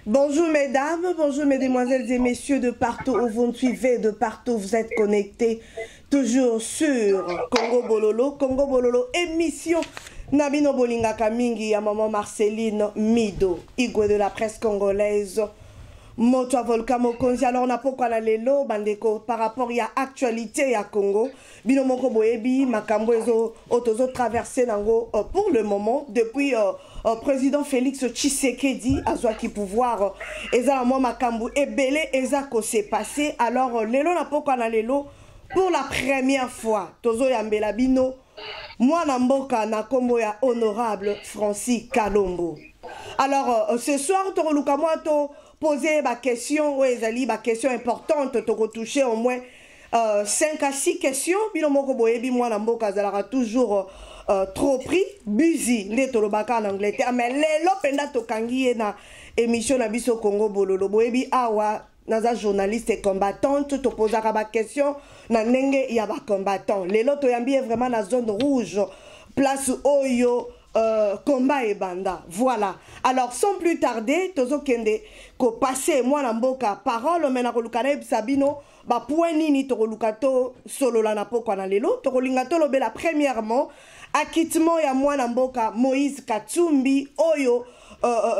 Bonjour mesdames, bonjour mesdemoiselles et messieurs de partout où vous nous suivez, de partout où vous êtes connectés. Toujours sur Congo Bololo, émission Nabino Bolinga Kamingi, à maman Marceline Mido, Igwe de la presse congolaise. Moto Volca Mokonzi, alors on a pourquoi la lelo bandeko par rapport à actualité à Congo. Bino moko boyebi makambo ezo otozo traversé nango pour le moment depuis président Félix Tshisekedi azwaki pouvoir eza mo makambo ebele eza ko s'est passé. Alors lelo na pourquoi la lelo pour la première fois tozo yambela bino mwana mboka na kombo ya honorable Francis Kalombo. Alors ce soir tokoluka mwa to poser ma question, oui, Zali, ma question importante, tu retoucher au moins 5 à 6 questions. Bino moko boyebi moi namboka zalara toujours trop pris, busy, ne tolobaka en Angleterre, mais lelo penda tokangi na émission na biso Congo Bololo boyebi awa naza journaliste et combattante, to posaka ba question na ndenge ya ba combattant. Lelo to yambi vraiment na zone rouge, place Oyo. Combat et banda, voilà. Alors sans plus tarder, tozo kende ko passer moi na mboka parole mena ko lukana Sabino ba poeni ni to lukato solo la na poko na lelo to lingato lobela premièrement acquittement ya moi na mboka Moïse Katumbi oyo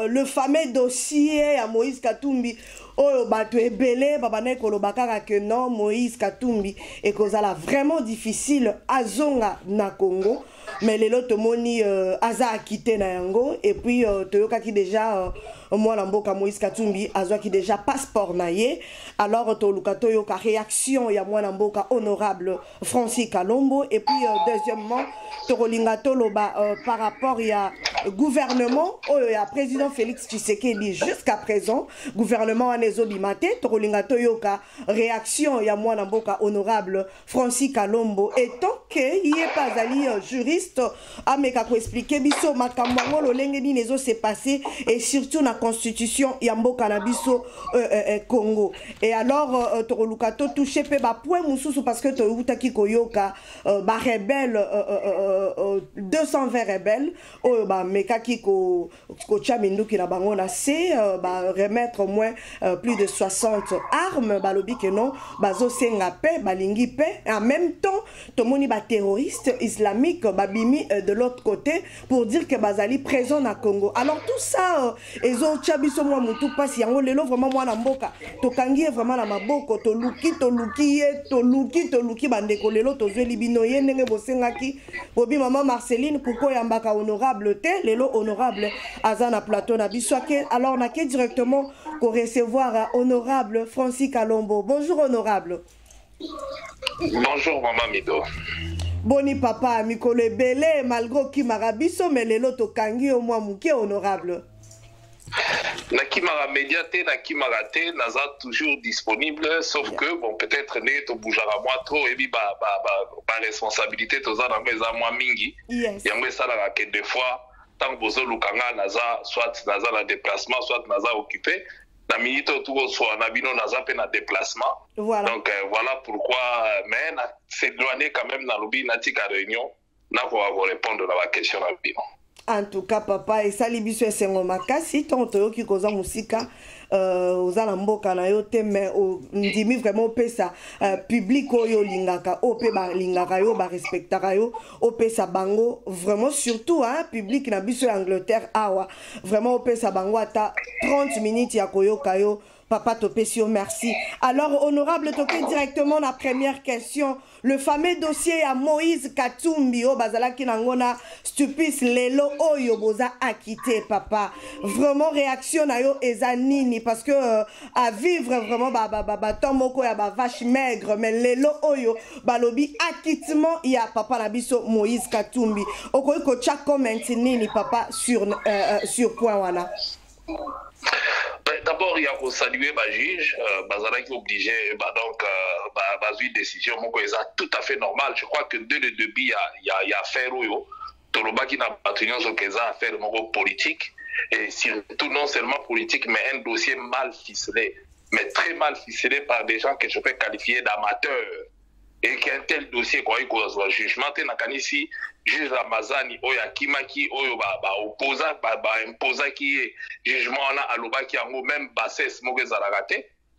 le fameux dossier à Moïse Katumbi oyo bato ebele babane ko lobaka que non Moïse Katumbi et kozala vraiment difficile azonga na Congo. Mais les lots moni aza a quitté na yango et puis toyoka ki déjà moi namboka Moïse Katumbi azwa ki déjà passeport na ye. Alors to lukato yoka réaction ya moi namboka honorable Francis Kalombo et puis deuxièmement to lingato loba par rapport ya gouvernement ya président Félix Tshisekedi jusqu'à présent gouvernement anezo bimate to lingato yoka réaction ya moi namboka honorable Francis Kalombo étant que il est pas ali juriste ameka ko expliquer biso makambo ngolo lenge ni nezo s'est passé et surtout na constitution ya mboka na biso Congo. Et alors to lukato toucher pe ba point mususu parce que to utaki koyoka ba rebelle 220 rebelles o ba mekaki ko chamindu ki na bango na c'est ba remettre au moins plus de 60 armes ba lobi que non bazo senga pe balingi pe en même temps to moni ba terroriste islamique ba bimi de l'autre côté pour dire que bazali présent na Congo. Alors tout ça ezo chabiso moi mutu pasi yango lelo vraiment moi na mboka to kangi vraiment na maboko to luki bandeko lelo to zweli bino ye ndenge bosengaki bobi maman Marceline pourquoi yambaka honorable te lelo honorable azana plateau na biswake. Alors na ke directement ko recevoir honorable Francis Kalombo. Bonjour honorable. Bonjour maman Mido. Boni papa mikolo ebele malgré ki marabiso mais lelo to kangi au moins muke honorable. Nakimara médiaté, Nakimara té, naza toujours disponible, sauf que bon peut-être né to boujara moi trop et bi ba responsabilité to za na meza moi mingi. Yango ça la que des fois tant bozo lukanga naza soit naza na déplacement soit naza occupé. Na minute autour soit na bino naza pe na déplacement. Voilà. Donc voilà pourquoi mais c'est éloigné quand même na lobi na tika réunion na ko répondre à la question na bino. En tout cas papa et sali biso esengo makasi tonto yo ki koza musika ozala mboka na yo te mais ndimi vraiment pesa public oyo lingaka ope ba lingaka yo ba respectaka yo opesa bango vraiment surtout hein public na biso Angleterre awa vraiment opesa bango ata 30 minutes ya koyoka yo. Papa Topesio, merci. Alors, honorable Topé, directement la première question. Le fameux dossier à Moïse Katumbi, oh, bazala kinangona, stupis, lelo, oyo, boza, acquitté, papa. Vraiment, réaction na yo, ezanini, parce que, à vivre vraiment, tomoko, ya vache maigre, mais lelo, oyo, balobi, acquittement, ya papa nabiso, Moïse Katumbi. Okoy ko tcha comment nini, papa, sur point wana. D'abord, il y a pour saluer ma juge, Bazala qui est obligé, donc, une décision, tout à fait normal. Je crois que dès le début, il y a affaire où Toloba qui n'a pas tenu sur qu'ils ont affaire politique, et surtout non seulement politique, mais un dossier mal ficelé, mais très mal ficelé par des gens que je peux qualifier d'amateurs. et qu'un tel dossier quoi il cause jugement na kanisi juge Ramazani oya kimaki oyo opposant imposa qui jugement na alobaki yango même bassesse moko ezalaka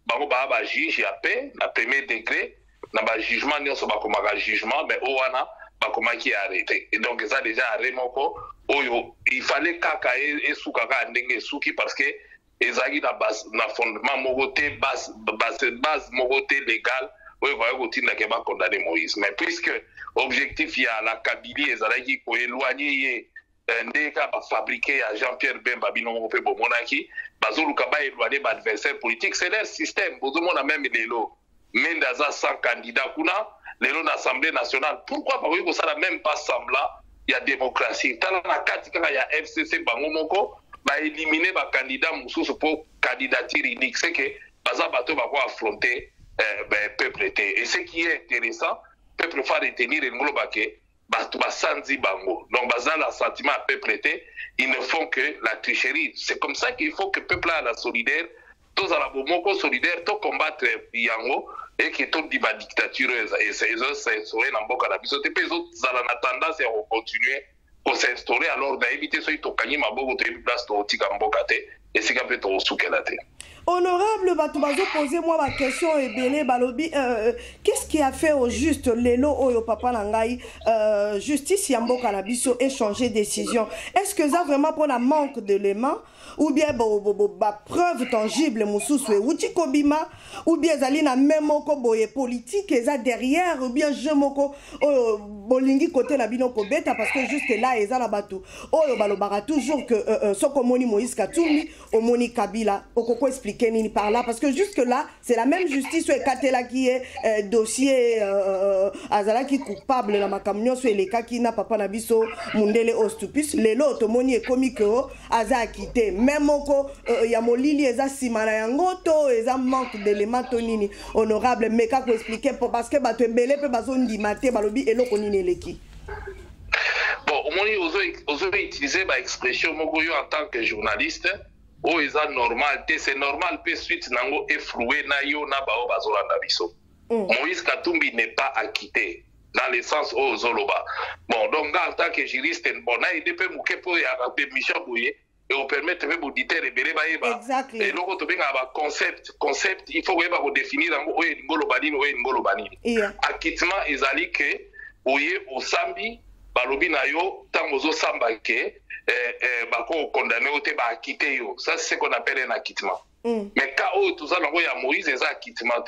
bango ba juge ya paix na premier degré na ba jugement nyonso bakomaka jugement mais owana bakomaki arrêté et donc ça déjà arrêt moko oyo il fallait kaka esukaka ndenge esuki parce que ezaki na fondement moko te base moko te légal oyo va kotinda ke ba condamner Moïse mais puisque objectif ya la Kabylie ezalaki ko éloigner ye ndeka ba fabriquer à Jean-Pierre Bemba binongo pe bomonaki bazoluka ba éloigner ba adversaire politique c'est leur système bozomona même lelo mendaza 100 candidats kuna lelo na Assemblée nationale pourquoi pas ko sala même pas semblant ya démocratie tala na kati kaka ya FCC bango moko ba éliminer ba candidat mususu pour candidature unique c'est que baza bato ba ko affronter peuple été et ce qui est intéressant peuple fa retenir le ngolobake bato basanzi bango donc baza la sentiment à peuple été ils ne font que la tricherie c'est comme ça qu'il faut que peuple a la solidaire tous à la bomoko solidaire to combattre yango et que tout dit ba dictature et ces autres s'instaurer dans mboka na biso te pe autres zala na tendance à continuer pour s'instaurer alors d'éviter ceux to kanyi maboko to place to tika mboka te et c'est qu'après to sukela te. Honorable Batubazo, posez-moi ma question et Bélé Balobi, qu'est-ce qui a fait au juste Lelo Oyo Papa Nangai, justice Yambo Kanabiso échanger décision? Est-ce que ça vraiment pour un manque d'éléments ou bien preuve tangible Moussous Outi Kobima ou bien Zalina Memoko Boye politique et ça derrière ou bien je moko Bolingi côté la binoko beta parce que jusque là ils ont la bateau. Oyo Balobara toujours que Sokomoni Moïse Katumbi au Moni Kabila au Koko explique ni par là parce que jusque là c'est la même justice et Katela qui est dossier Azala qui coupable la makamnyo sur les cas qui n'a pas nabiso mundele ostupis les lots moni et comique Aza quitté même oko ya molili eza simana yangoto eza manque d'éléments tonini honorable mais kako expliquer parce que bato ebele pe bazondi maté balobi eloko nini leki. Bon moni ozo utiliser ba expression moko yo en tant que journaliste. Oh, normal, c'est normal, puis suite nango effloué na yo na bao bazolanda biso. Moïse Katumbi n'est pas acquitté dans le sens où Zoloba. Bon, donc en tant que juriste, bon, na ide pe mouke po ya Michel Bouye et on permet de auditeur et belé baeba. Et donc on benga ba concept, il faut ba ko définir nango oye ngolo banini oye ngolo banini. Acquittement ezali que oye osambi balobi na yo tango zo samba ke bako condamné ou te ba acquitté yo. Ça c'est ce qu'on appelle un acquittement. Mais quand tout ça il y a Moïse et acquittement.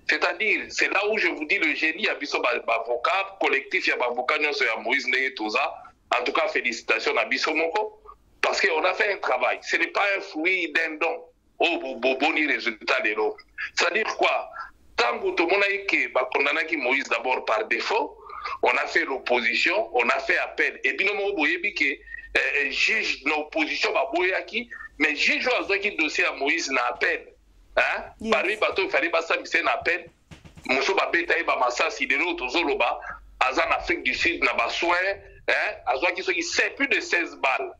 C'est-à-dire c'est là où je vous dis le génie a biso avocat collectif ya avocat nyonso ya Moïse ndenge tout ça. En tout cas félicitations à biso moko parce que on a fait un travail. Ce n'est pas un fruit d'un don. Oh boni résultat de l'eau. C'est-à-dire quoi? Tango to mona ke ba condamné ki Moïse d'abord par défaut. On a fait l'opposition, on a fait appel. Et puis nous boyebi que juge l'opposition ba boyaki, mais juge qui dossier à Moïse na appel. Hein? Parmi bateau il fallait pas ça mais na appel. Muso ba beta ba masasi de l'autre zoloba azan Afrique du Sud na ba soin, hein? Azwa qui c'est plus de 16 balles.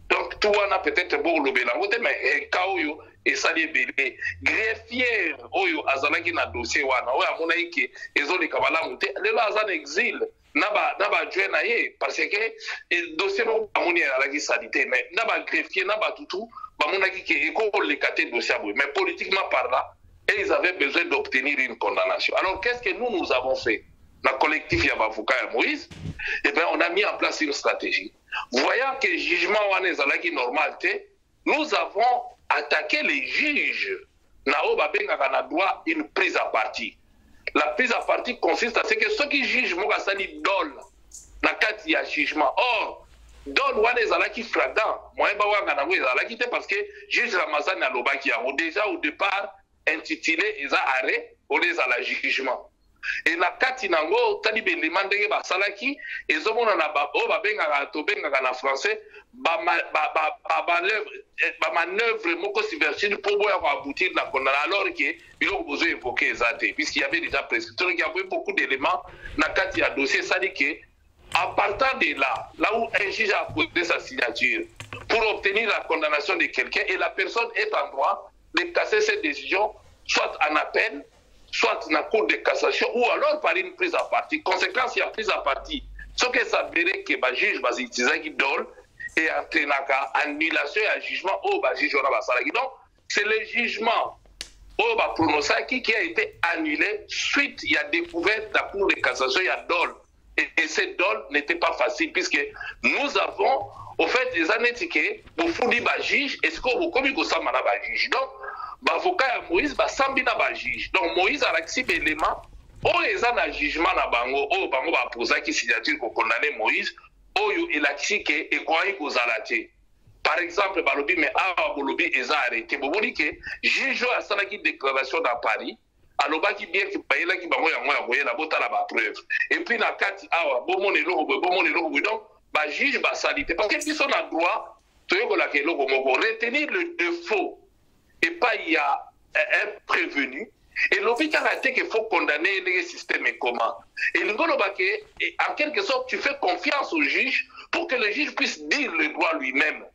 Donc tout on a peut-être beau le belango mais kaoyo et ça les belé greffier oyo azana qui na dossier wana oyo amona iki ezoli kabala monter le azan exil naba joina ye parce que dossier no amoni ala qui sanité mais naba greffier naba tutu bamona ki eko le caté dossier mais politiquement parlant et ils avaient besoin d'obtenir une condamnation. Alors qu'est-ce que nous avons fait? La collectif Yabavouka et Moïse, et bien on a mis en place une stratégie. Voyant que le jugement est normal, nous avons attaqué les juges. Nous avons droit une prise à partie. La prise à partie consiste à ce que ceux qui jugent Mogasani dol la carte il y a jugement. Or, dol wane zalaki flagrant. Moi parce que juge Ramazani a l'obaki déjà au départ intitulé Eza arrêt au la jugement. Et la katinango tali demande ba salaki ezomona na ba o ba benga na français ba manœuvre moko subversive pour boya ko aboutir na condamnation alors que bilo besoin évoquer ezate puisqu'il y avait déjà prescription il y avait beaucoup d'éléments na kati ya dossier ça dit que à partir de là où un juge a posé sa signature pour obtenir la condamnation de quelqu'un et la personne est en droit de casser cette décision soit en appel soit dans la cour de cassation ou alors par une prise à partie. Conséquence, il y a prise à partie. Ce que ça veut que le juge va utiliser qui donne et entraîner annulation et un jugement au juge. Donc, c'est le jugement au prononcé qui a été annulé suite il y a découvert la cour de cassation, il y a dol. Et cette dol n'était pas facile puisque nous avons au fait des années que vous fournissez le juge et ce que vous commis ça le juge. Donc, l'avocat Moïse va s'embiner le juge. Donc, Moïse a accepté l'élément. Oh, ils ont un jugement na bango. Oh, bango va poser qui signature pour condamner Moïse. Oh, il a accepté et quoi il vous a laté. Par exemple, balobi mais ah balobi ils ont arrêté. Vous voyez que juge a ça qui déclaration dans Paris. Aloba qui bien qui paye là qui bango ya moya boye la bota la preuve. Et puis na kati ah bon mon donc ba juge ba salité parce que si on a droit retenir le défaut et pas il y a un prévenu et l'objet qu'il faut condamner le système et comment et le en quelque sorte tu fais confiance au juge pour que le juge puisse dire le droit lui-même,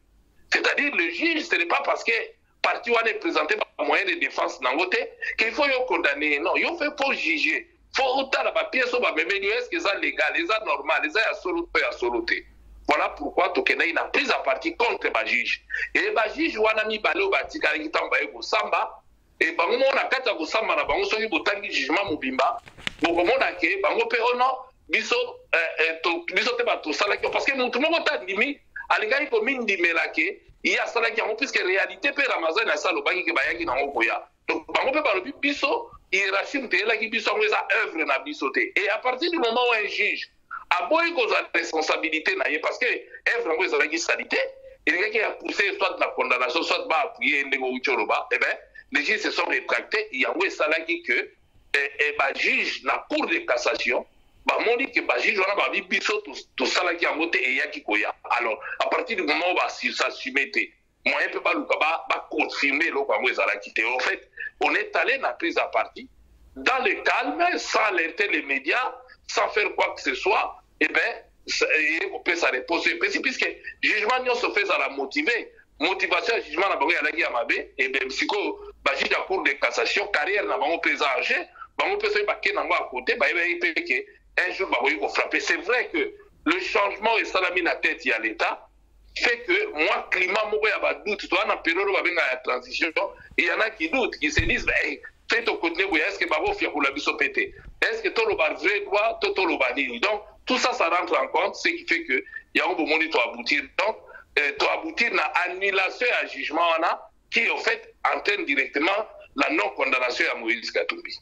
c'est-à-dire le juge ce n'est pas parce que parti est présenté par moyen de défense qu'il faut condamner, non, il faut juger, il faut autant la pièce est-ce que c'est légal, c'est normal, c'est absoluté. Voilà pourquoi Tokena a pris à partie contre le juge. Et le juge a mis balé au batika qui tamba et samba. Et bango na kata ko samba na bango soki botangi jugement mobimba. Boko mona ke bango pe ono biso biso te ba to sala parce que mutu moko ta ndimi alingai ko mindi melake il y a sala ki puisque réalité pe Ramazan na salo bangi ke bayaki na ngoko ya. Donc bango pe ba lobi biso hiérarchie te la ki biso ngeza œuvre na biso te. Et à partir du moment où un juge a beau la responsabilité parce que œuvre ngeza la salité il y a qui a poussé soit de la condamnation soit de appuyer ndego uchoroba et ben les juges se sont rétractés il y a où ça là qui que et juge la cour de cassation on dit que juge on a dit biso tout ça là qui a monté et y a qui koya alors à partir du moment où ça s'y moi un peu pas le ba confirmer le quoi ngeza la quitter en fait on est allé dans la prise à partie dans le calme sans alerter les médias sans faire quoi que ce soit et ben on peut s'arrêter puisque jugement se fait à la motiver motivation jugement na bango ya lagi ya mabe et bien psycho ba juge à cour de cassation carrière na bango présagé bango peut se baquer nango à côté ba il que un jour ba ko frapper. C'est vrai que le changement et salami na tête ya l'état fait que moi climat moko ya ba doute toi na période ba benga la transition il y en a qui doutent qui se disent fait au côté est-ce que babo fia pour la biso pété est-ce que tout le vrai droit tout le bani donc tout ça ça rentre en compte ce qui fait que il y a un bon moment to aboutir donc to aboutir na annulation à jugement qui en fait entraîne directement la non condamnation à Moïse Katumbi.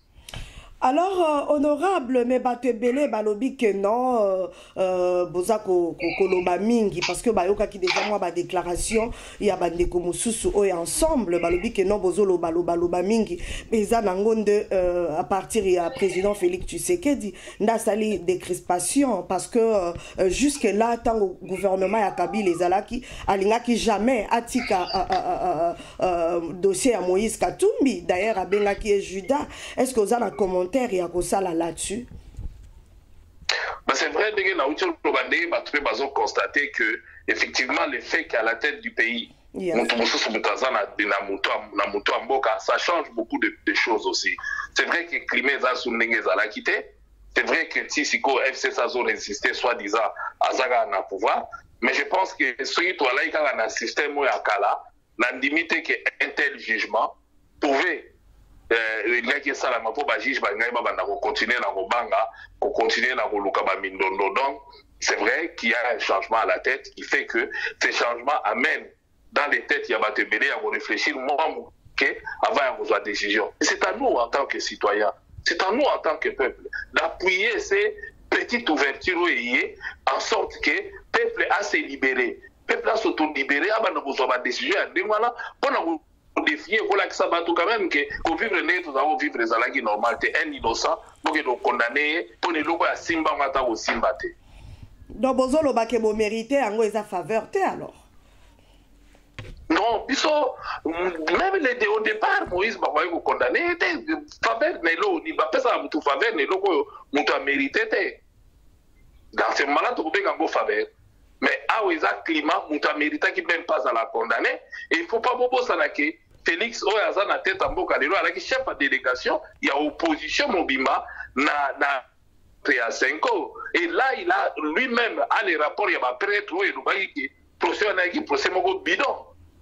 Alors, honorable, mais batebele balobi que non, bozako koloba mingi parce que bayoka qui déjà moi ba déclaration il y a bande comme susu oyo ensemble balobi que non bozolo baloba mingi mais ça nangonde à partir il y a président Félix Tshisekedi nda sali décrispation parce que jusque là tant au gouvernement ya Kabila les alaki alinga qui jamais atika dossier à Moïse Katumbi d'ailleurs abenga qui est Judas. Est-ce que vous avez un commentaire il y a quoi ça là-dessus? C'est vrai que nous avons constaté que effectivement le fait qu'à la tête du pays ça change beaucoup de choses aussi. C'est vrai que Crimée a quitté. C'est vrai que Tissiko FC ça a résisté soi-disant à Zaga na pouvoir. Mais je pense que ce qui est là, il y a un système où il y a la limite qu'un tel jugement pouvait il y a qui ça la mapo ba juge ba ngai ba na continuer na kobanga ko continuer na koluka ba mindondo. Donc c'est vrai qu'il y a un changement à la tête qui fait que ces changements amènent dans les têtes il y a batebele à réfléchir moi que avant à vos décisions. C'est à nous en tant que citoyens, c'est à nous en tant que peuple d'appuyer ces petites ouvertures en sorte que le peuple a se libéré, le peuple a s'auto-libéré avant de besoin de décision pour défier que ça va tout quand même que pour vivre nous avons vivre les alagi normalité un innocent pour que nous condamner pour les locaux à simba mata au simbate donc bozolo ba ke bo mériter ango eza faveur te alors non biso même au départ Moïse ba ko condamner était faveur nelo ni ba pesa mutu faveur nelo ko mutu a mérité te dans ce moment là tu peux gango faveur. Mais à Oueza climat, Mouta mérita qui même pas à la condamner. Et il ne faut pas bobo salake. Félix Oyaza na tête en boka lelo alaki chef de délégation, il y a opposition mobimba na à 5 ans. Et là, il a lui-même a les rapports, il y a ma prêtre, il y a procès bidon.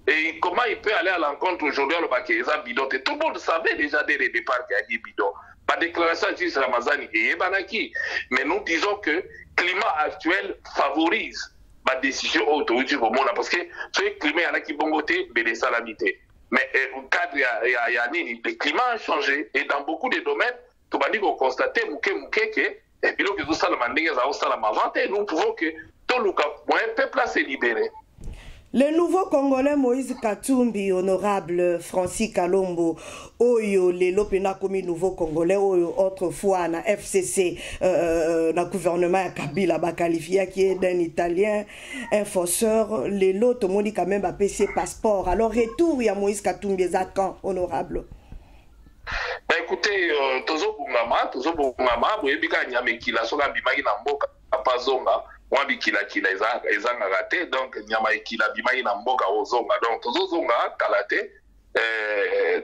Et comment il peut aller à l'encontre aujourd'hui à le bidon? Et tout le monde savait déjà dès le départ qu'il y a des bidons. Ma déclaration de Ramazani et Banaki. Mais nous disons que le climat actuel favorise ma décision autorité au monde. Parce que ce climat qui bon côté, mais les salamités. Mais au cadre, le climat a changé. Et dans beaucoup de domaines, tout le monde a constaté que et puis, nous pouvons que tout le peuple se libérer. Le nouveau Congolais Moïse Katumbi, honorable Francis Kalombo, Oyo, les lopena comme nouveau Congolais, Oyo, autrefois, na FCC, na gouvernement Kabila, qualifié qui est d'un Italien, un forceur, les lots, tout le monde dit quand même à PC passeport. Alors, retour, il y a Moïse Katumbi, quand, honorable. Ben écoutez, tozo bungama, boyebika nyame kila soka bimaki na mboka apazonga, mwa bikila kila ezanga raté, donc nyama ekila bimaki na mboka ozonga, donc tozo zonga kalate,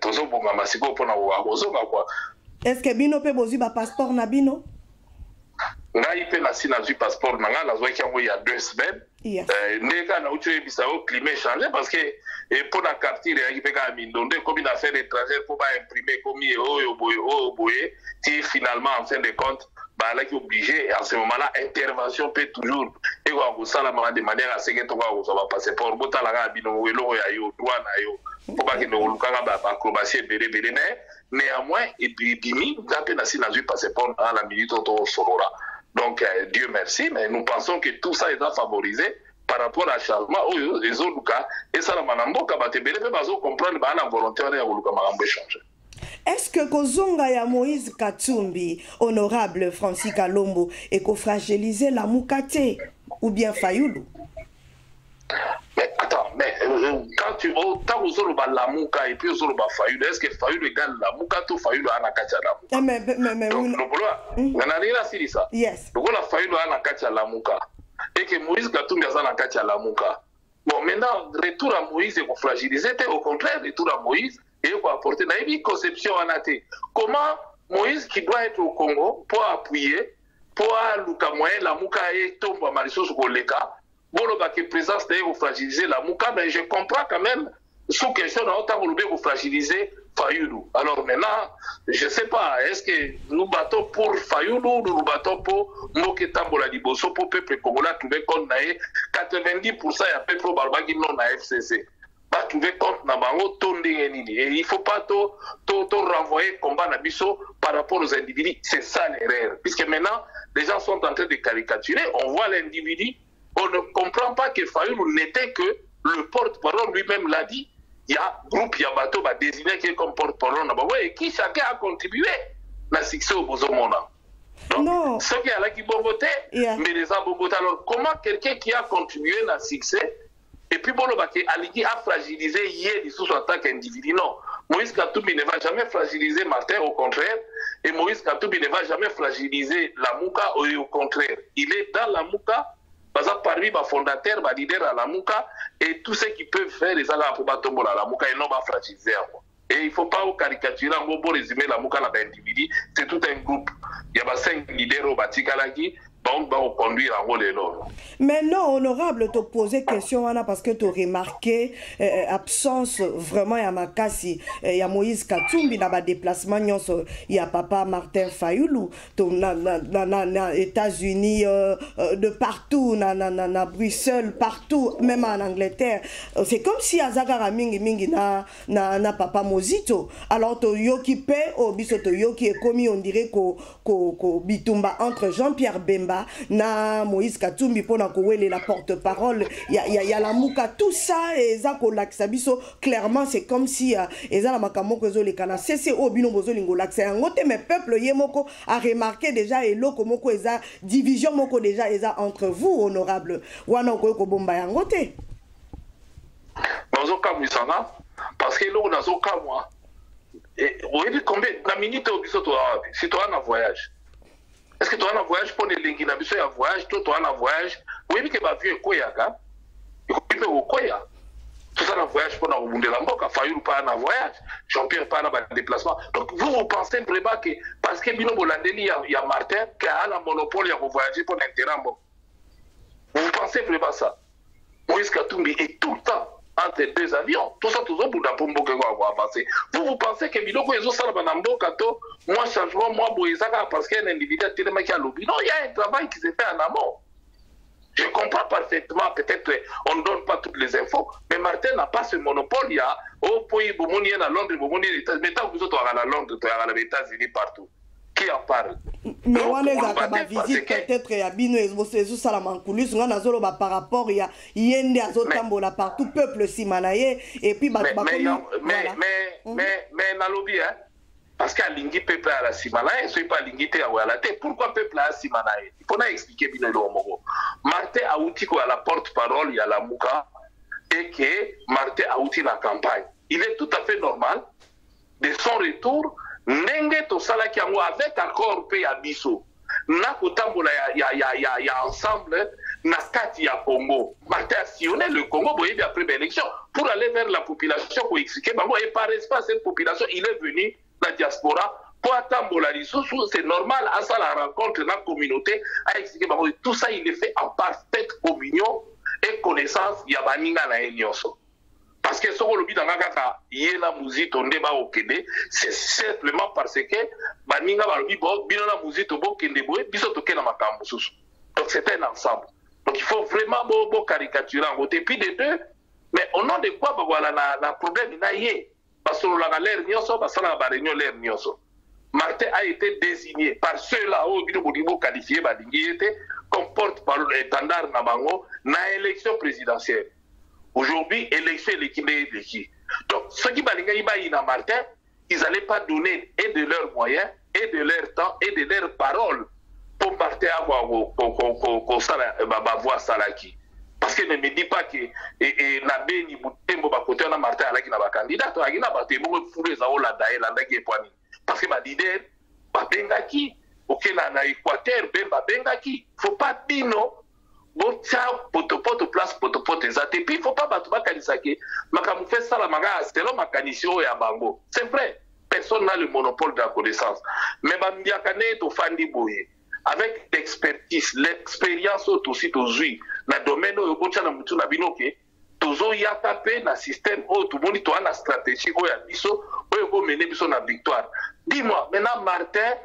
tozo bungama siko pona ozonga quoi. Est-ce que bino pe bozu ba passeport na bino? Ngai pe na si na zu passeport na nga nazwaki yango il y a 2 semaines. Yes. Ndeka na utu ebisa o climat changé parce que pour la carte il y a mindonde comme une affaire étrangère pour pas imprimer comme boye qui finalement en fin de compte bah là qui est obligé et à ce moment-là intervention peut toujours et on ça la de manière à ce que tu vas passer pour bota la bino welo ya yo douane yo pour pas que nous lukanga ba acrobatie belé néanmoins et puis bimi d'après na si na ju passeport à la minute au sorora. Donc, Dieu merci, mais nous pensons que tout ça est favorisé par rapport à changement. Les autres cas, et ça, la manambo, kabatebele, mais bazo comprendre, bah, la volonté, on est à manambo changer. Est-ce que Kozonga ya Moïse Katumbi, honorable Francis Kalombo, et qu'on fragiliser la Moukate ou bien Fayoulou? Mais attends, mais quand tu tant aux autres la Mouka et puis aux autres Fayoulou, est-ce que Fayoulou égale la Mouka ou Fayoulou à la Kachala? Mais donc, le boulot, on a rien à dire ça. Yes. Donc, la Fayoulou à la Kachala Mouka. Et que Moïse Katumbi a la Kachala Mouka. Bon, maintenant, retour à Moïse et qu'on fragiliser, au contraire, retour à Moïse et qu'on apporter une conception en athée. Comment Moïse qui doit être au Congo pour appuyer, pour Lukamoyen, la Mouka et tombe à Marissos Goleka. Bon, le présence d'ailleurs fragiliser la Mouka, mais je comprends quand même, sous question, autant vous fragiliser Fayoulou. Alors maintenant, je ne sais pas, est-ce que nous battons pour Fayoulou, nous battons pour Moketambola Liboso, pour le peuple congolais, trouver compte 90% à peu près Barba qui non à FCC. Pas trouver compte na bango tondengeni. Et il ne faut pas renvoyer le combat Nabiso par rapport aux individus. C'est ça l'erreur. Puisque maintenant, les gens sont en train de caricaturer, on voit l'individu. On ne comprend pas que Fayoulou n'était que le porte-parole lui-même l'a dit. Il y a un groupe, il y a un bateau désigné qui est comme porte-parole et qui chacun a contribué à la succès au Bozomona. Donc, ceux qui ont qui vont voter, mais les gens vont voter. Alors, comment quelqu'un qui a contribué à la succès, et puis bon, Aliki a fragilisé hier sous en tant qu'individu? Non. Moïse Katumbi ne va jamais fragiliser Martin, au contraire. Et Moïse Katumbi ne va jamais fragiliser la Mouka, au contraire. Il est dans la Mouka. Parmi les fondateurs, les leaders à la Mouka, et tous ceux qui peuvent faire les alas pour tomber à la Mouka, et non pas fragiliser. Et il ne faut pas caricaturer, pour résumer la Mouka, l'individu, c'est tout un groupe. Il y a 5 leaders au Batikalaki, donc on va conduire en haut les lots. Mais non, honorable, te poser question, Anna, parce que tu as remarqué absence vraiment à Makassi. Il y a Moïse Katumbi dans le déplacement, il y a papa Martin Fayoulou, dans les États-Unis, de partout, dans Bruxelles, partout, même en Angleterre. C'est comme si Azagara Mingi na papa Mozito. Alors, tu yoki pe, au biso to yoki est commis, on dirait ko bitumba entre Jean-Pierre Bemba na Moïse Katumbi pour la porte-parole, il y a la Mouka, tout ça, et ça, clairement, c'est comme si la makamoko les kana cessé au bino bozo lingo l'accès en côté, mais peuple yemoko a remarqué déjà et l'oko moko eza division moko déjà eza entre vous, honorable wana ko bomba en côté. Dans un cas misana, parce que l'on a un cas moi, et vous voyez combien la minute au biso toi, si toi en voyage. Est-ce que tu as un voyage pour les lingues? Tu as un voyage, toi tu as un voyage. Oui, mais que ma vie est koyaga. Il faut au koya. Tout ça, dans le voyage, pour nous rebondir la mboka, Fayulu pas un voyage, Jean-Pierre pas un déplacement. Donc, vous pensez vraiment que, parce que Bino Bolandeli, il y a Martin, qui a un monopole, il a voyagé pour l'intérêt. Vous pensez vraiment ça? Moïse Katumbi est tout le temps entre deux avions. Tout ça, tout ça, pour avancer. Vous pensez que Bino Koyezo Salabanambo, Kato, moi, changement, moi, Boïsaka, parce qu'il y a un individu qui a lobby. Non, il y a un travail qui s'est fait en amont. Je comprends parfaitement, peut-être on ne donne pas toutes les infos, mais Martin n'a pas ce monopole. Il y a au pays, il y a à Londres, mais tant que vous êtes à Londres, à les États-Unis, partout. Qui en parle? Mais on est à ma visite, peut-être, il y a Bino et Zosé Salamancoulus, on a zolo par rapport, il y a Yende Azotambola partout, peuple Simanaye, et puis mais Nalobi, hein? Parce qu'à Lingui, peuple à la Simanaye, ce n'est pas Lingui à Oualate. Pourquoi peuple à la Simanaye? Il faut expliquer bien le mot. Martin Aouti, à la porte-parole, il y a la Mouka, et que Martin Aouti la campagne. Il est tout à fait normal, de son retour, Nenge to Salaki avec accord P à Bisso. Na Kotambola, il y a ensemble, na Kati ya Congo. Martin a sillonné le Congo, il y a après l'élection, pour aller vers la population, pour expliquer, et par espace, cette population, il est venu la diaspora pour attendre la ressource, c'est normal à ça la rencontre dans la communauté à expliquer tout ça il est fait en parfaite communion et connaissance il y a baninga na enyoso parce que ce qu'on le dit dans la kaka yena musique on débat au Kende c'est simplement parce que baninga ba lobi bo bino na musique bo Kende boy biso to kena makambo susu donc c'est un ensemble donc il faut vraiment bo caricaturer en côté puis de deux mais au nom de quoi voilà la problème na yé parce que la l'air nyoso parce que la réunion l'air nyoso Martin a été désigné par ceux-là où il qualifié comme porte-parole étendard Nabango dans l'élection présidentielle. Aujourd'hui, élection l'équipe. Donc, ceux qui ont Martin, ils n'allaient pas donner et de leurs moyens, et de leur temps, et de leurs paroles pour Martin avoir voix Salaki. Parce que ne me dis pas que na beni mutembo ba côté na Martin alaki na ba candidat to agina ba te mo fulu za ola dae la ndaki epwani parce que ba leader ba bengaki OK na Équateur ba bengaki faut pas bino bon ça poto place poto ezate puis faut pas batu ba kanisaki makamu fait ça la maga c'est lo makanisio ya bango c'est vrai personne n'a le monopole de la connaissance mais ba mbiakane to fandi boye avec l'expertise, l'expérience aussi aujourd'hui dans le domaine où il y a mutu na binoke tozo ya tapé na système où tout le monde a la stratégie où ya biso où il mener biso na victoire. Dis-moi maintenant Martin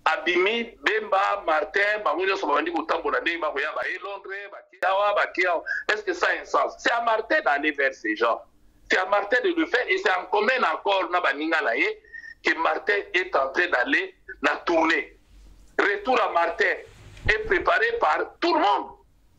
Abimi Bemba Martin bangunyo so bandi kutambola ndé ba ya ba Londres ba Kiawa est-ce que ça a un sens? C'est à Martin d'aller vers ces gens. C'est à Martin de le faire et c'est en commun encore na baninga na ye que Martin est en train d'aller na tournée. Retour à Martin est préparé par tout le monde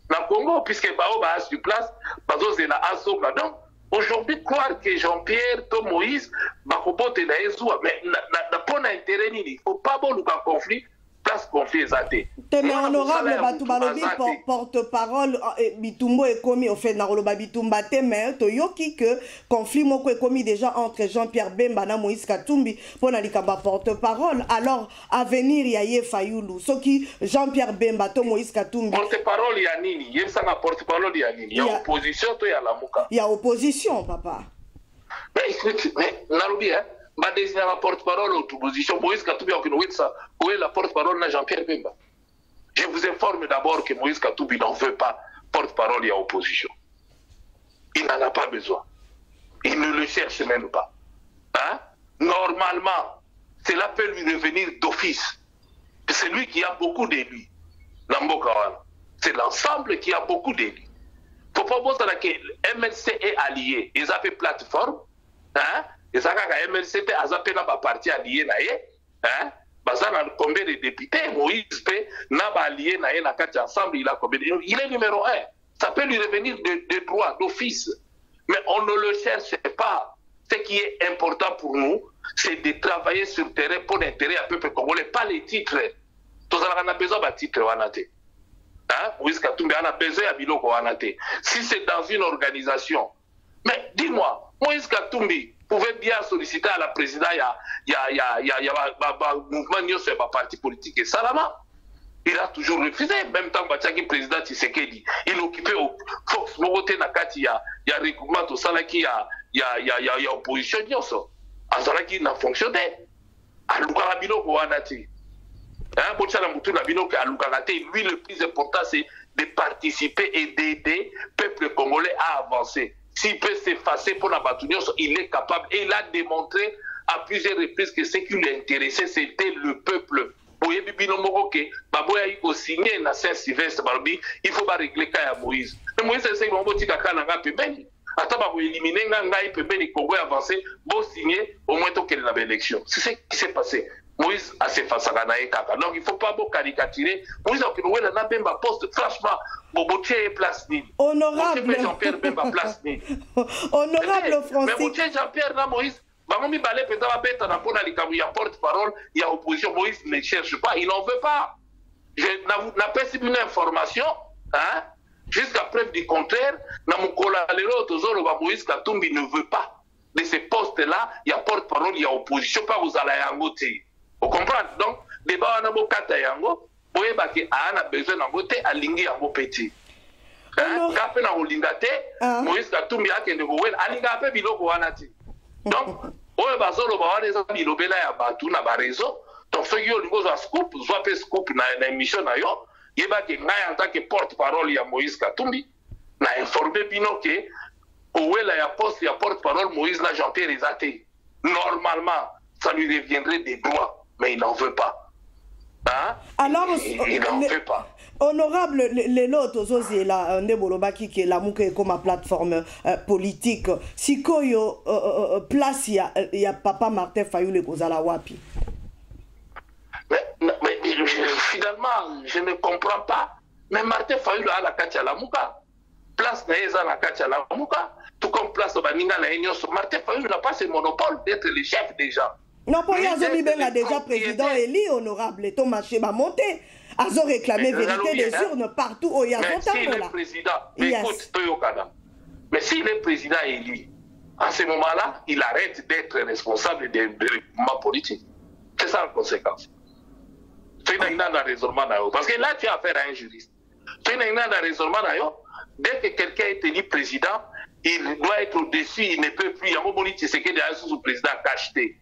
dans le Congo, puisque Baoba a sur place, Bazo Zena a sur place. Donc, aujourd'hui, croire que Jean-Pierre, Tom Moïse, Bakobote na Ezoua, mais n'a pas d'intérêt, il ne faut pas bon nous conflit, place conflit exacté. Mais honorable Batubalobi, porte-parole, Bitumbo est commis, au fait, Naroloba Bitumba, mais Toyoki que conflit moko est commis déjà entre Jean-Pierre Bemba et Moïse Katumbi pour Nalikaba porte-parole. Alors, à venir, il y a Fayulu, ce qui Jean-Pierre Bemba, Moïse Katumbi. Porte-parole, il y a Nini, il y a porte-parole, il y a Nini. Il y a opposition, il y a la Mouka. Il y a opposition, papa. Mais, Narobi, hein? Ma désigné la porte-parole aux oppositions. Moïse Katumbi, où est la porte-parole de Jean-Pierre Bemba? Je vous informe d'abord que Moïse Katumbi n'en veut pas porte-parole et opposition. Il n'en a pas besoin. Il ne le cherche même pas. Hein? Normalement, cela peut lui revenir d'office. C'est lui qui a beaucoup d'élus. C'est l'ensemble qui a beaucoup d'élus. Il ne faut pas penser que MLC est allié. Ils ont fait plateforme. Hein? Ils ont fait MLC, ils ont fait un parti allié. Hein? Combien de députés Moïse n'a pas allié ensemble, il a combien? Il est numéro 1. Ça peut lui revenir de droit, d'office. Mais on ne le cherche pas. Ce qui est important pour nous, c'est de travailler sur le terrain pour l'intérêt à peuple congolais, pas les titres. Tous on a besoin de titres. Hein? Moïse Katumbi a besoin de biloko. Si c'est dans une organisation, mais dis-moi, Moïse Katumbi pouvait bien solliciter à la présidente, il y a un mouvement, il y a un parti politique et Salama. Il a toujours refusé, même tant que le président Tshisekedi, il occupait au Fox Mogote Nakati, il y a regroupement tout ça là qui il y a opposition Azala qui n'a fonctionné. Alukara Biloko Wanati. Hein, Bochana Moutouna Biloko Alukarate, lui le plus important c'est de participer et d'aider le peuple congolais à avancer. S'il peut s'effacer pour la bataille, il est capable. Et il a démontré à plusieurs reprises que ce qui l'intéressait, c'était le peuple. Il faut pas régler Kaya Moïse. Mais Moïse, c'est un petit caca pebeni. Attends, éliminer Ngangaï pebeni, Congo avancé, bon signer, au moins qu'il y ait une élection. C'est ce qui s'est passé. Moïse a ses faces à Ganaï Kaka. Donc il ne faut pas beaucoup caricaturer. Moïse a qu'il n'a même pas poste, franchement, Bobotier place ni. Honorable. Jean-Pierre même pas place ni. Honorable Francis. Mais Bobotier Jean-Pierre, là, Moïse. Il y a porte-parole, il y a opposition. Moïse ne cherche pas, il n'en veut pas. Je n'ai pas une information, hein, jusqu'à preuve du contraire, Moïse Katumbi ne veut pas. De ces postes-là, il y a porte-parole, il y a opposition, pas vous allez en voter. Vous comprenez? Donc, débat en abokata yango, vous voyez qu'il a besoin d'en voter à l'ingé en petit. Quand on a lingate, Moïse Katumbi a qu'un de vous, à l'ingapé biloko wanati. Donc, oyo bazolo bawana eza bilobela ya batu na barezo donc soki yo lingo za scoop zwa pe scoop na émission na yo yeba ke ngai en tant que porte-parole ya Moïse Katumbi na informé bino ke owela ya poste ya porte-parole Moïse na Jean-Pierre Ezate normalement ça lui reviendrait des droits mais il n'en veut pas. Hein? Alors il n'en veut pas. Honorable, les lots aussi là, Ndebolobaki qui est la mouke comme plateforme politique. Si koyo place il y a papa Martin Fayulu et Kozala Wapi. Mais finalement, je ne comprends pas. Mais Martin Fayulu a la katia la mouka. Place naeza la katia la mouka. Tout comme place au Baninga la Union. Martin Fayulu n'a pas ce monopole d'être le chef des gens. Non, pour Yazomi Ben a déjà président élu, honorable. Ton marché va monter. Ils ont réclamé vérité des urnes partout où il y a mais s'il est président, écoute, Toyokada, mais s'il est président élu, à ce moment-là, il arrête d'être responsable des mouvements politiques. C'est ça la conséquence. C'est une raisonnement parce que là, tu as affaire à un juriste. C'est une raisonnement dès que quelqu'un est élu président, il doit être au-dessus, il ne peut plus. Il y a un moment où c'est que derrière sous président cacheté.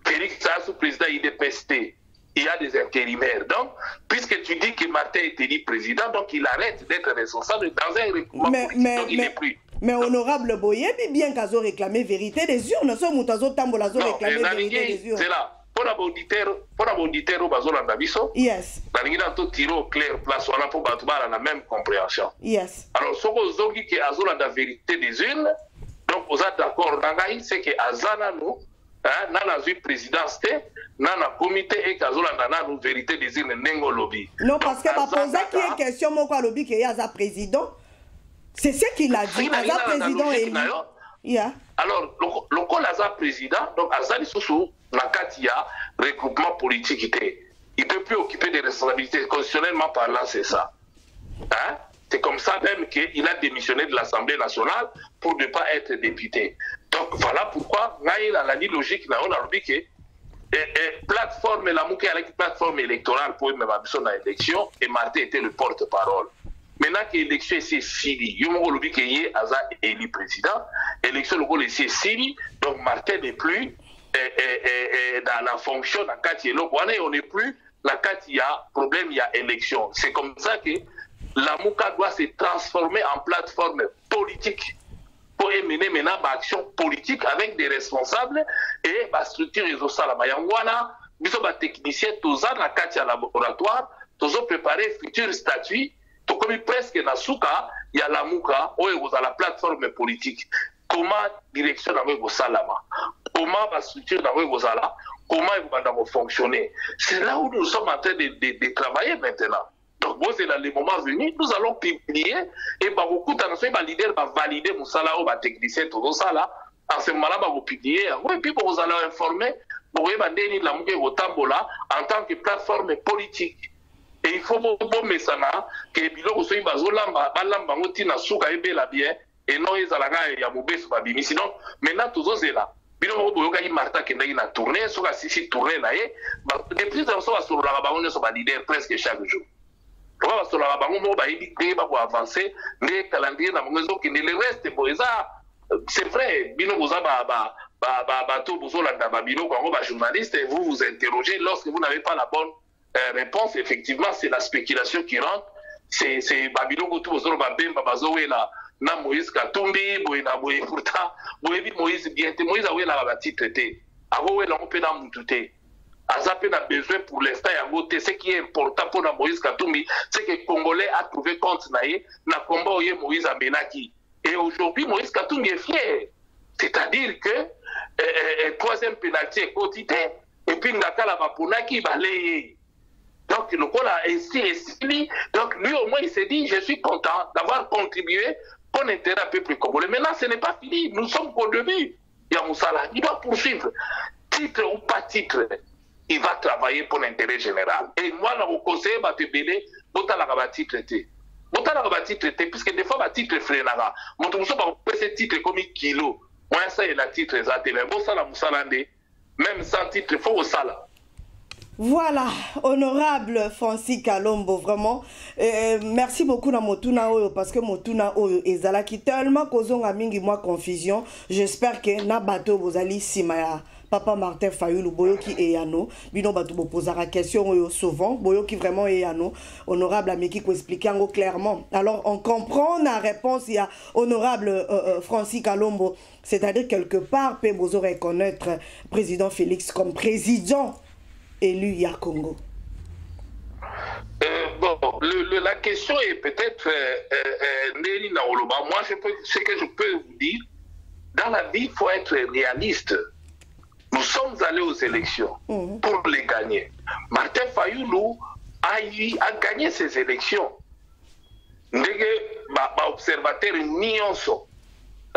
Félix sous président, il est pesté. Il y a des intérimaires. Donc, puisque tu dis que Martin est élu président, donc il arrête d'être responsable dans un recouvrement politique. Donc il n'est plus. Mais honorable Boye, bien qu'ils ont réclamé vérité des urnes, ce moutazo tambola ont réclamé vérité des urnes. C'est là. Pour l'auditeur au bazo l'andabiso. Yes. Dans tout tiro clair place voilà pour battre la même compréhension. Yes. Alors, ce que vous dites que azo la vérité des urnes, donc vous êtes d'accord nangai, c'est que azana nous. Nana zui présidence nana comité et kazola nana nous vérité des urnes nengo lobby. Non parce que ma posa qui est question mon quoi lobby que yaza président. C'est ce qu'il a dit. Aza président élu. Yeah. Alors le col aza président donc aza lisusu na katia regroupement politique il peut plus occuper des responsabilités constitutionnellement parlant c'est ça. Hein? C'est comme ça même qu'il a démissionné de l'Assemblée nationale pour ne pas être député. Donc voilà pourquoi, la dit logique, on a dit que plateforme, la mouké avec plateforme électorale pour même dans l'élection, et Martin était le porte-parole. Maintenant que l'élection est fini, il y a dit qu'il y a élu président, l'élection est fini, donc Martin n'est plus dans la fonction, dans le on n'est plus, là quand il y a problème, il y a élection. C'est comme ça que la Mouka doit se transformer en plateforme politique pour mener maintenant une action politique avec des responsables et la structure et salama. Yangwana, nous sommes techniciens, tous dans le laboratoire, tous ont préparé futur statut, tout comme presque dans Souka, il y a la Mouka, où vous avez la plateforme politique. Comment direction dans salama? Comment la structure dans comment vous va fonctionner? C'est là où nous sommes en train de travailler maintenant. Donc, bon, c'est dans les moments venus, nous allons publier et beaucoup de leaders vont valider mon salaire ou technicien, tout ça là. En ce moment-là, vous publier. Et puis, vous allez informer, vous allez la mouke au tambola en tant que plateforme politique. Et il faut bon message que les bilans soient bazolamba, balamba, outina souka ebe la bien, et non, ils allaient y a mauvais babimi. Sinon, maintenant, tout ça, c'est là. bino moko boyoka yi Martin kendaki na tournée soka sisi tournée na ye des prises de son sur la bango so ba leader presque chaque jour pourquoi sur la bango mo ba yi ba ko avancer les calendrier na mongo ki le reste boza c'est vrai bino boza ba to bozo la ba bino ko ba journaliste et vous vous interrogez lorsque vous n'avez pas la bonne réponse. Effectivement c'est la spéculation qui rentre, c'est babilo ko to bozo ba bemba bazowela na Moïse Katumbi boina boye pourtant boyebi Moïse bien te Moïse awela ba titre te awela ko pena mutute azape na besoin pour l'instant yango te. Ce qui est important pour Moïse Katumbi c'est que Congolais a trouvé compte na ye na combat oye Moïse Amenaki et aujourd'hui Moïse Katumbi est fier, c'est-à-dire que troisième pénalty est quotité et puis Ngakala Bapunaki balaye. Donc le goal a ainsi donc lui au moins il s'est dit je suis content d'avoir contribué pour l'intérêt un peu plus congolais. Maintenant ce n'est pas fini, nous sommes qu'au début. Il y a Moussala, il doit poursuivre. Titre ou pas titre, il va travailler pour l'intérêt général. Et moi, je vous conseille de te béler, de titre traité. Puisque des fois, le titre freinera. Mon tour, ce titre comme kilo. Moi, ça, il a titre exact. Même sans titre, il faut au salaire. Voilà, honorable Francis Kalombo, vraiment. Merci beaucoup na Motuna Oyo, parce que Motuna Oyo ezala qui tellement kozonga mingi moi confusion. J'espère que na bateau bozali simaya. Papa Martin Fayulu, boyo qui est yano, bino bato bo posera question oyo souvent, boyo qui vraiment est yano, honorable Amiki ko expliquer en clairement. Alors on comprend la réponse, il y a honorable Francis Kalombo, c'est-à-dire quelque part peut vous reconnaître président Félix comme président élu à Congo. Bon, la question est peut-être Nelly Naoloba. Moi, ce que je peux vous dire, dans la vie, il faut être réaliste. Nous sommes allés aux élections pour les gagner. Martin Fayulu a gagné ces élections. Ndege observateur Nyonso.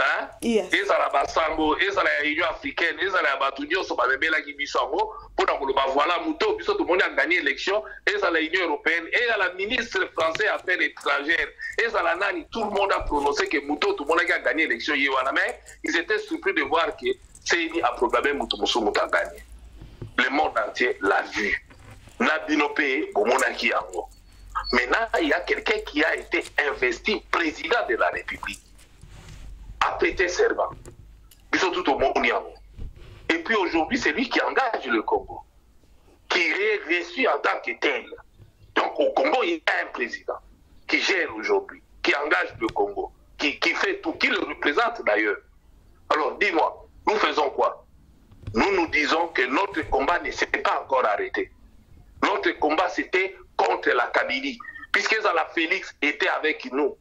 Hein? Yes. Ezala basango, ezala ya Union africaine, ezala ya batu nyonso babebela ki biso ngo pona koloba voilà muto biso tout le monde a gagné l'élection, ezala Union européenne, ezala ministre français affaires étrangères, ezala nani, tout le monde a prononcé que muto tout le monde a gagné l'élection yewana, mais ils étaient surpris de voir que CENI a proclamé muto muto a gagné. Le monde entier l'a vu. Nabino pays bomonaki yango. Maintenant, il y a quelqu'un qui a été investi président de la République. A prêté serment. Ils sont tout au monde. Et puis aujourd'hui, c'est lui qui engage le Congo, qui est reçu en tant que tel. Donc au Congo, il y a un président qui gère aujourd'hui, qui engage le Congo, qui fait tout, qui le représente d'ailleurs. Alors dis-moi, nous faisons quoi? Nous disons que notre combat ne s'est pas encore arrêté. Notre combat, c'était contre la Kabylie. Puisque Zala Félix était avec nous,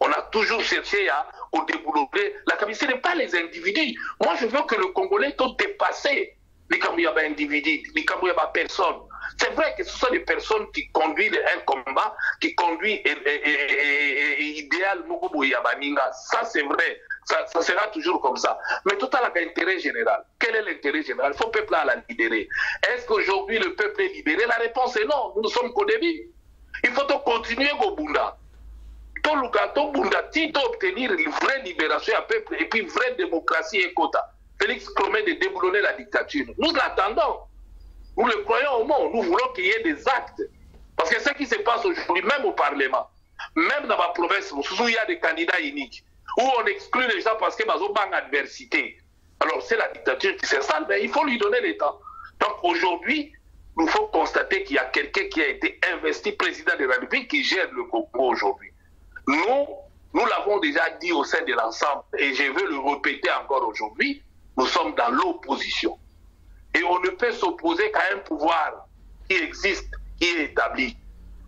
on a toujours cherché à développer la Kabylie. Ce n'est pas les individus. Moi, je veux que le Congolais soit dépassé. Les Kambouyaba individus, les Kambouyaba personnes. C'est vrai que ce sont des personnes qui conduisent un combat, qui conduisent idéal Mugubouyaba. Ça, c'est vrai. Ça sera toujours comme ça. Mais tout à l'intérêt général. Quel est l'intérêt général? Il faut le peuple à la libérer. Est-ce qu'aujourd'hui le peuple est libéré? La réponse est non. Nous ne sommes qu'au début. Il faut continuer au Bunda. Obtenir une vraie libération à peuple et puis une vraie démocratie et quota. Félix promet de déboulonner la dictature. Nous l'attendons. Nous le croyons au monde. Nous voulons qu'il y ait des actes. Parce que ce qui se passe aujourd'hui, même au Parlement, même dans ma province, où il y a des candidats uniques, où on exclut les gens parce qu'ils ont une adversité. Alors c'est la dictature qui s'installe, mais il faut lui donner le temps. Donc aujourd'hui, il faut constater qu'il y a quelqu'un qui a été investi président de la République qui gère le Congo aujourd'hui. Nous l'avons déjà dit au sein de l'ensemble, et je veux le répéter encore aujourd'hui, nous sommes dans l'opposition. Et on ne peut s'opposer qu'à un pouvoir qui existe, qui est établi.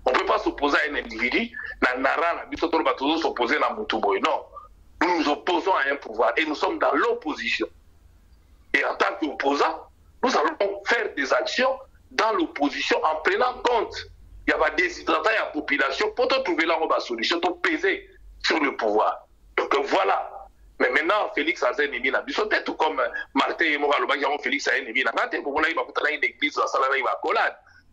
On ne peut pas s'opposer à un individu, s'opposer à Mutuboy. Non, nous nous opposons à un pouvoir et nous sommes dans l'opposition. Et en tant qu'opposants, nous allons faire des actions dans l'opposition en prenant compte. Il y a des déshydratant à la population pour trouver la solution, pour peser sur le pouvoir. Donc voilà. Mais maintenant, Félix a un ennemi. Tout comme Martin et Moraloba qui ont Félix a un ennemi.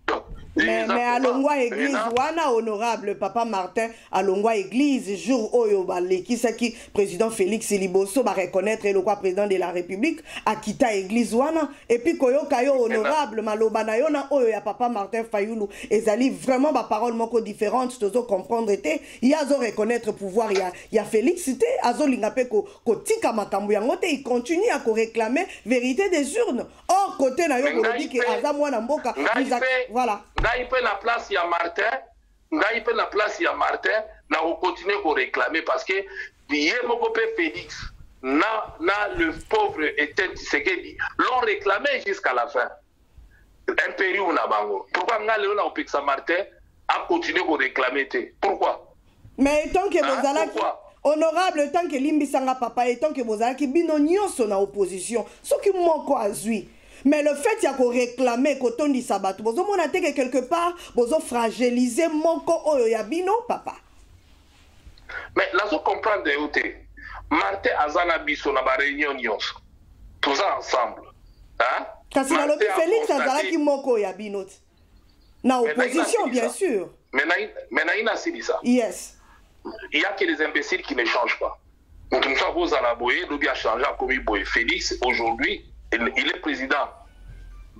Donc, Mais à Longwa Église, wana honorable Papa Martin, à Longwa Église, jour oyo qui c'est qui président Félix Liboso va reconnaître le quoi président de la République à Kita Église wana et puis koyo kayo honorable maloba na yo na oyo ya Papa Martin Fayulu ezali vraiment ba parole moko différente tozo comprendre té ya zo reconnaître pouvoir ya Félix té azo linga pe ko tika makambo yango té il continue à réclamer vérité des urnes. Or côté na yo ko dit que aza mwana mboka voilà. Il peut la place à Martin, il peut la place à Martin, n'a continuer à réclamer parce que Félix, le pauvre Etienne Tshisekedi l'ont réclamé jusqu'à la fin. Un période n'a pas. Pourquoi Léon Péxa Martin a continué à réclamer? Pourquoi? Mais tant que vous allez honorable, tant que Limbisanga papa et tant que vous allez qui binonio son opposition, ce qui manque à lui. Mais le fait qu'il y a qu'on réclamer qu'on dit sabat, vous avez que quelque part, vous avez fragilisé mon corps yabino, papa. Mais là, vous comprenez, Martin Azana Bisso na réunion tous ensemble. Hein? Parce que le Félix Azana qui moko yabino. Na opposition, bien sûr. Mais Naïna s'est dit ça. Yes. Il y a que les imbéciles qui ne changent pas. Donc, nous avons Zanaboye, nous avons changé à Komi Boye. Félix, aujourd'hui, il est président.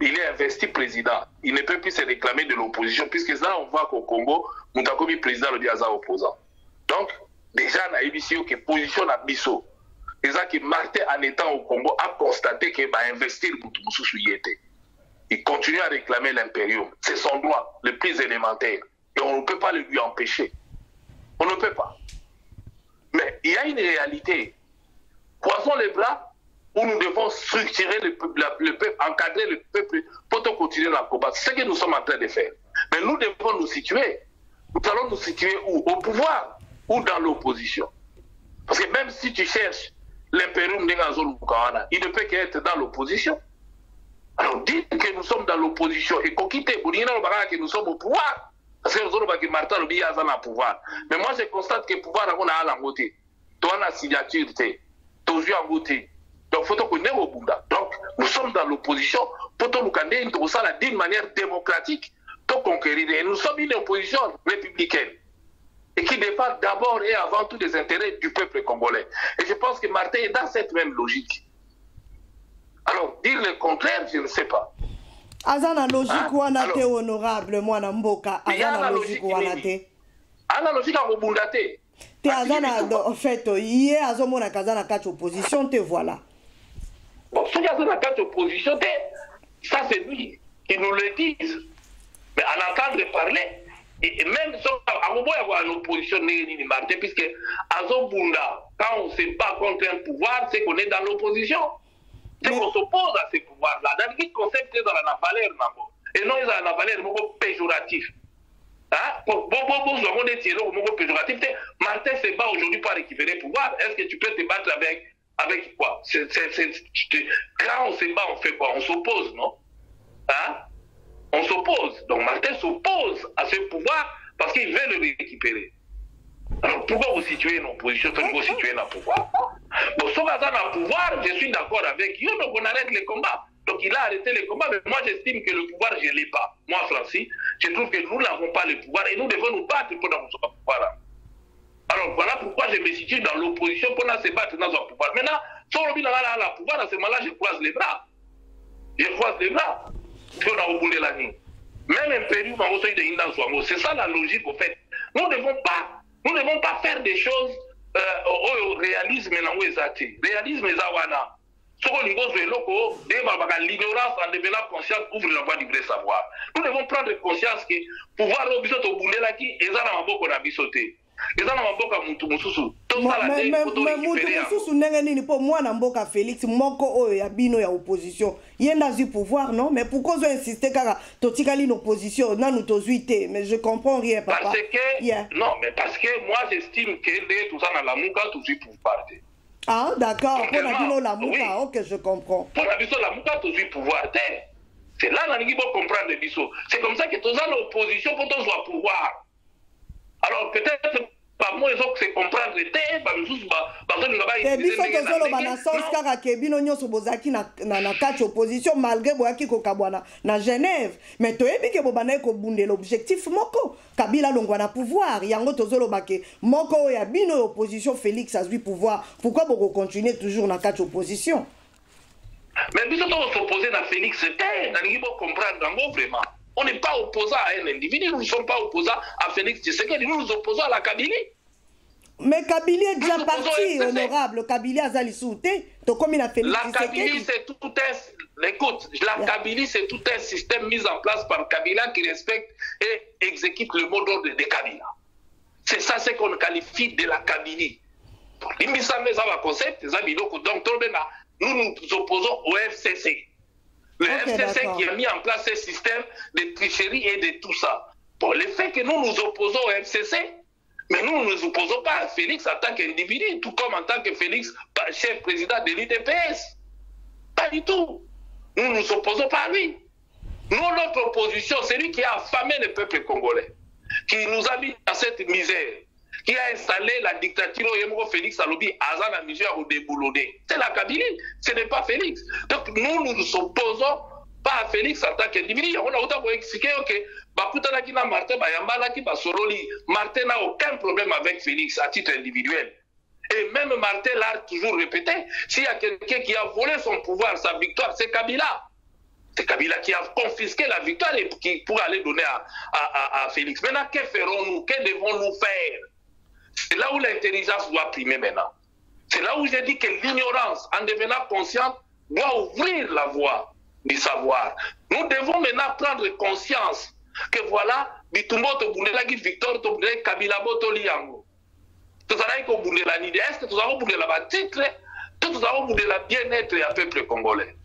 Il est investi président. Il ne peut plus se réclamer de l'opposition, puisque là, on voit qu'au Congo, nous avons commis président le Diaza opposant. Donc, déjà, on a émission qui position à Bisso. Et ça, qui Martin, en étant au Congo, a constaté qu'il va investir pour tout ce qui était. Il continue à réclamer l'impérium. C'est son droit, le plus élémentaire. Et on ne peut pas le lui empêcher. On ne peut pas. Mais il y a une réalité. Croisons les bras, où nous devons structurer le peuple, encadrer le peuple pour continuer la combattre. C'est ce que nous sommes en train de faire. Mais nous devons nous situer. Nous allons nous situer où? Au pouvoir ou dans l'opposition. Parce que même si tu cherches l'impérium de Ngazol Mukawana, il ne peut qu'être dans l'opposition. Alors dites que nous sommes dans l'opposition et qu'on quitte que nous sommes au pouvoir. Parce que nous avons dit que Martin Lobi a un pouvoir. Mais moi je constate que le pouvoir a un côté. Toi, la signature, tu as un côté. Donc, il faut qu'on ait au Bunda. Donc, nous sommes dans l'opposition pour nous candidater d'une manière démocratique pour conquérir. Et nous sommes une opposition républicaine et qui défend d'abord et avant tout les intérêts du peuple congolais. Et je pense que Martin est dans cette même logique. Alors, dire le contraire, je ne sais pas. Azana logique ou anate honorable, moi Namboka. Azana logique ou anate. Azana logique à Bundate. Te Azana, en fait, hier, Azomona Kazana 4 opposition, te voilà. Bon, ce qu'il y a dans la carte d'opposition, ça c'est lui qui nous le disent. Mais à l'entendre parler, et même si on va avoir une opposition ni Martin, puisque à Zobunda, quand on se bat contre un pouvoir, c'est qu'on est dans l'opposition. C'est qu'on s'oppose à ces pouvoirs-là. Dans le concept, c'est dans la valeur, et non, ils ont la valeur péjorative. Hein? Pour péjoratif, Martin se bat aujourd'hui pour récupérer le pouvoir. Est-ce que tu peux te battre avec quoi? Quand on se bat, on fait quoi? On s'oppose, non? Hein? On s'oppose. Donc Martin s'oppose à ce pouvoir parce qu'il veut le récupérer. Alors pourquoi vous situez une opposition quand vous situez un pouvoir? Bon, sauf à ça, dans le pouvoir, je suis d'accord avec lui, donc on arrête les combats. Donc il a arrêté les combats, mais moi j'estime que le pouvoir, je ne l'ai pas. Moi, Francis, je trouve que nous n'avons pas le pouvoir et nous devons nous battre pour avoir ce pouvoir-là. Alors voilà pourquoi je me situe dans l'opposition pour se battre dans un pouvoir. Maintenant, si on a le pouvoir, à ce moment-là, je croise les bras. Je croise les bras. Si on a au bout de la nuit. Même un période, c'est ça la logique au fait. Nous ne devons pas faire des choses au réalisme. Réalisme est zawana. L'ignorance en devenant conscience ouvre la voie du vrai savoir. Nous devons prendre conscience que pouvoir au biso au bout de la qui est dans beaucoup de bisoté. Mais mutu ndenge nini po mwana mboka Félix moko oyo ya bino ya opposition yenda zi pouvoir non mais pourquoi vous insistez kaka totikali une opposition nanu tozui te mais je comprends rien papa parce que non mais parce que moi j'estime que tout ça dans la muka tout suit pouvoir. Ah d'accord pour la bino la muka OK je comprends pour la biso la muka tout suit pouvoir. C'est là qu'on doit comprendre biso c'est comme ça que tous en opposition pour tous avoir pouvoir. Alors peut-être moi ils ont se comprendre te ba mususu ba biso tozoloba na sens kaka ke bino nyonso bozalaki na kati opposition malgré boyaki kokabwana na Genève mais toyebi ke bobandaki kobundela objectif moko Kabila longwa na pouvoir yango tozoloba ke moko oyo ya bino opposition Félix azwi pouvoir pourquoi boko continuer toujours na kati opposition mais biso to s'opposer na Félix te na ngi bo comprendre yango vraiment. On n'est pas opposant à un individu, nous ne sommes pas opposants à Félix Tshisekedi, nous nous opposons à la Kabylie. Mais Kabylie est déjà parti, honorable. Kabylie a zali souté. La Kabylie, c'est tout un... Écoute, la Kabylie, c'est tout un système mis en place par Kabila qui respecte et exécute le mot d'ordre de Kabila. C'est ça ce qu'on qualifie de la Kabylie. Donc, nous nous opposons au FCC. Le FCC qui a mis en place ce système de tricherie et de tout ça. Bon, le fait que nous nous opposons au FCC, mais nous ne nous opposons pas à Félix en tant qu'individu, tout comme en tant que Félix, chef président de l'UDPS. Pas du tout. Nous ne nous opposons pas à lui. Nous, notre opposition, c'est lui qui a affamé le peuple congolais, qui nous a mis dans cette misère, qui a installé la dictature au Félix Alobi, Azan a misère au déboulonné. C'est la Kabylie, ce n'est pas Félix. Donc nous ne nous opposons pas à Félix en tant qu'individu. On a autant expliqué que Martin n'a aucun problème avec Félix à titre individuel. Et même Martin l'a toujours répété, s'il y a quelqu'un qui a volé son pouvoir, sa victoire, c'est Kabila. C'est Kabila qui a confisqué la victoire et qui pour aller donner à Félix. Maintenant, que ferons-nous? Que devons-nous faire? C'est là où l'intelligence doit primer maintenant. C'est là où j'ai dit que l'ignorance, en devenant consciente, doit ouvrir la voie du savoir. Nous devons maintenant prendre conscience que voilà, Bitumbo to bundela ki Victor to bundela Kabila botoli yango. Tout ça là ko bundela ni est-ce que tout avons bundela ba titre, tout avons bundela bien-être du peuple congolais.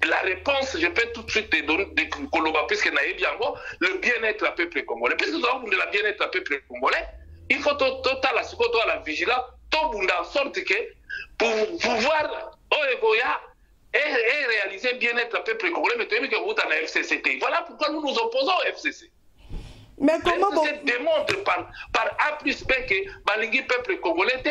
La réponse, je peux tout de suite te donner de Koloba puisque naïbi yango le bien-être du peuple congolais. Puisque nous avons bundela bien-être du peuple congolais, il faut total à la vigilance, tout bunda en sorte que pour pouvoir et réaliser bien-être le peuple congolais, mais tu as vu que vous êtes en FCCT. Voilà pourquoi nous nous opposons au FCC. Mais comment le FCC démontre par A plus B que Balingi peuple congolais,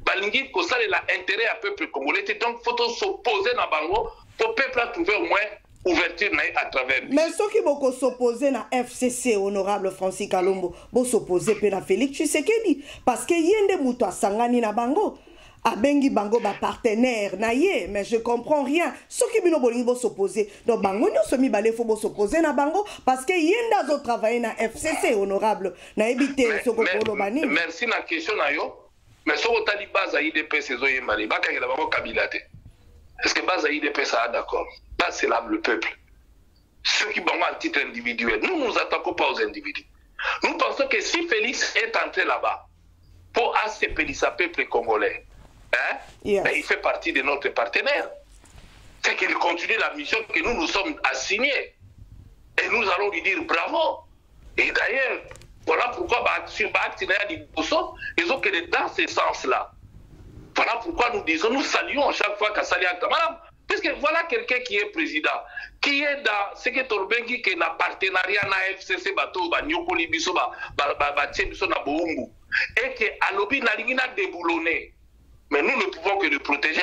Balingi Kosal a intérêt à peuple congolais, donc il faut s'opposer dans Bango pour le peuple trouver au moins ouverture à travers. Mais ceux qui vont s'opposer à FCC, honorable Francis Kalombo, vont s'opposer à Félix Tshisekedi. Parce que yende muto a sangani na Bango. Abengi Bango ba partenaire na ye, mais je comprends rien. Ceux qui vont s'opposer, donc Bango nous sommes balé faut s'opposer na Bango parce que yenda zo travailler na FCC honorable na éviter ce que bani. Merci na question na yo. Mais so otali base à IDP saison yemali ba ka la Bango Kabila te. Est-ce que base à IDP ça d'accord? Base c'est là le peuple. Ceux qui Bango à titre individuel, nous nous attaquons pas aux individus. Nous pensons que si Félix est entré là-bas pour ACP sa peuple congolais, hein? Yes. Ben, il fait partie de notre partenaire. C'est qu'il continue la mission que nous nous sommes assignés. Et nous allons lui dire bravo. Et d'ailleurs, voilà pourquoi ils ont que dans ce sens-là. Voilà pourquoi nous disons, nous saluons chaque fois qu'à Salia Madame, puisque voilà quelqu'un qui est président, qui est dans ce que Torbengi qui est dans partenariat na FCC bateau, Nyokoli biso biso na Boumbu, et que Alobi na lingina déboulonné. Mais nous ne pouvons que le protéger.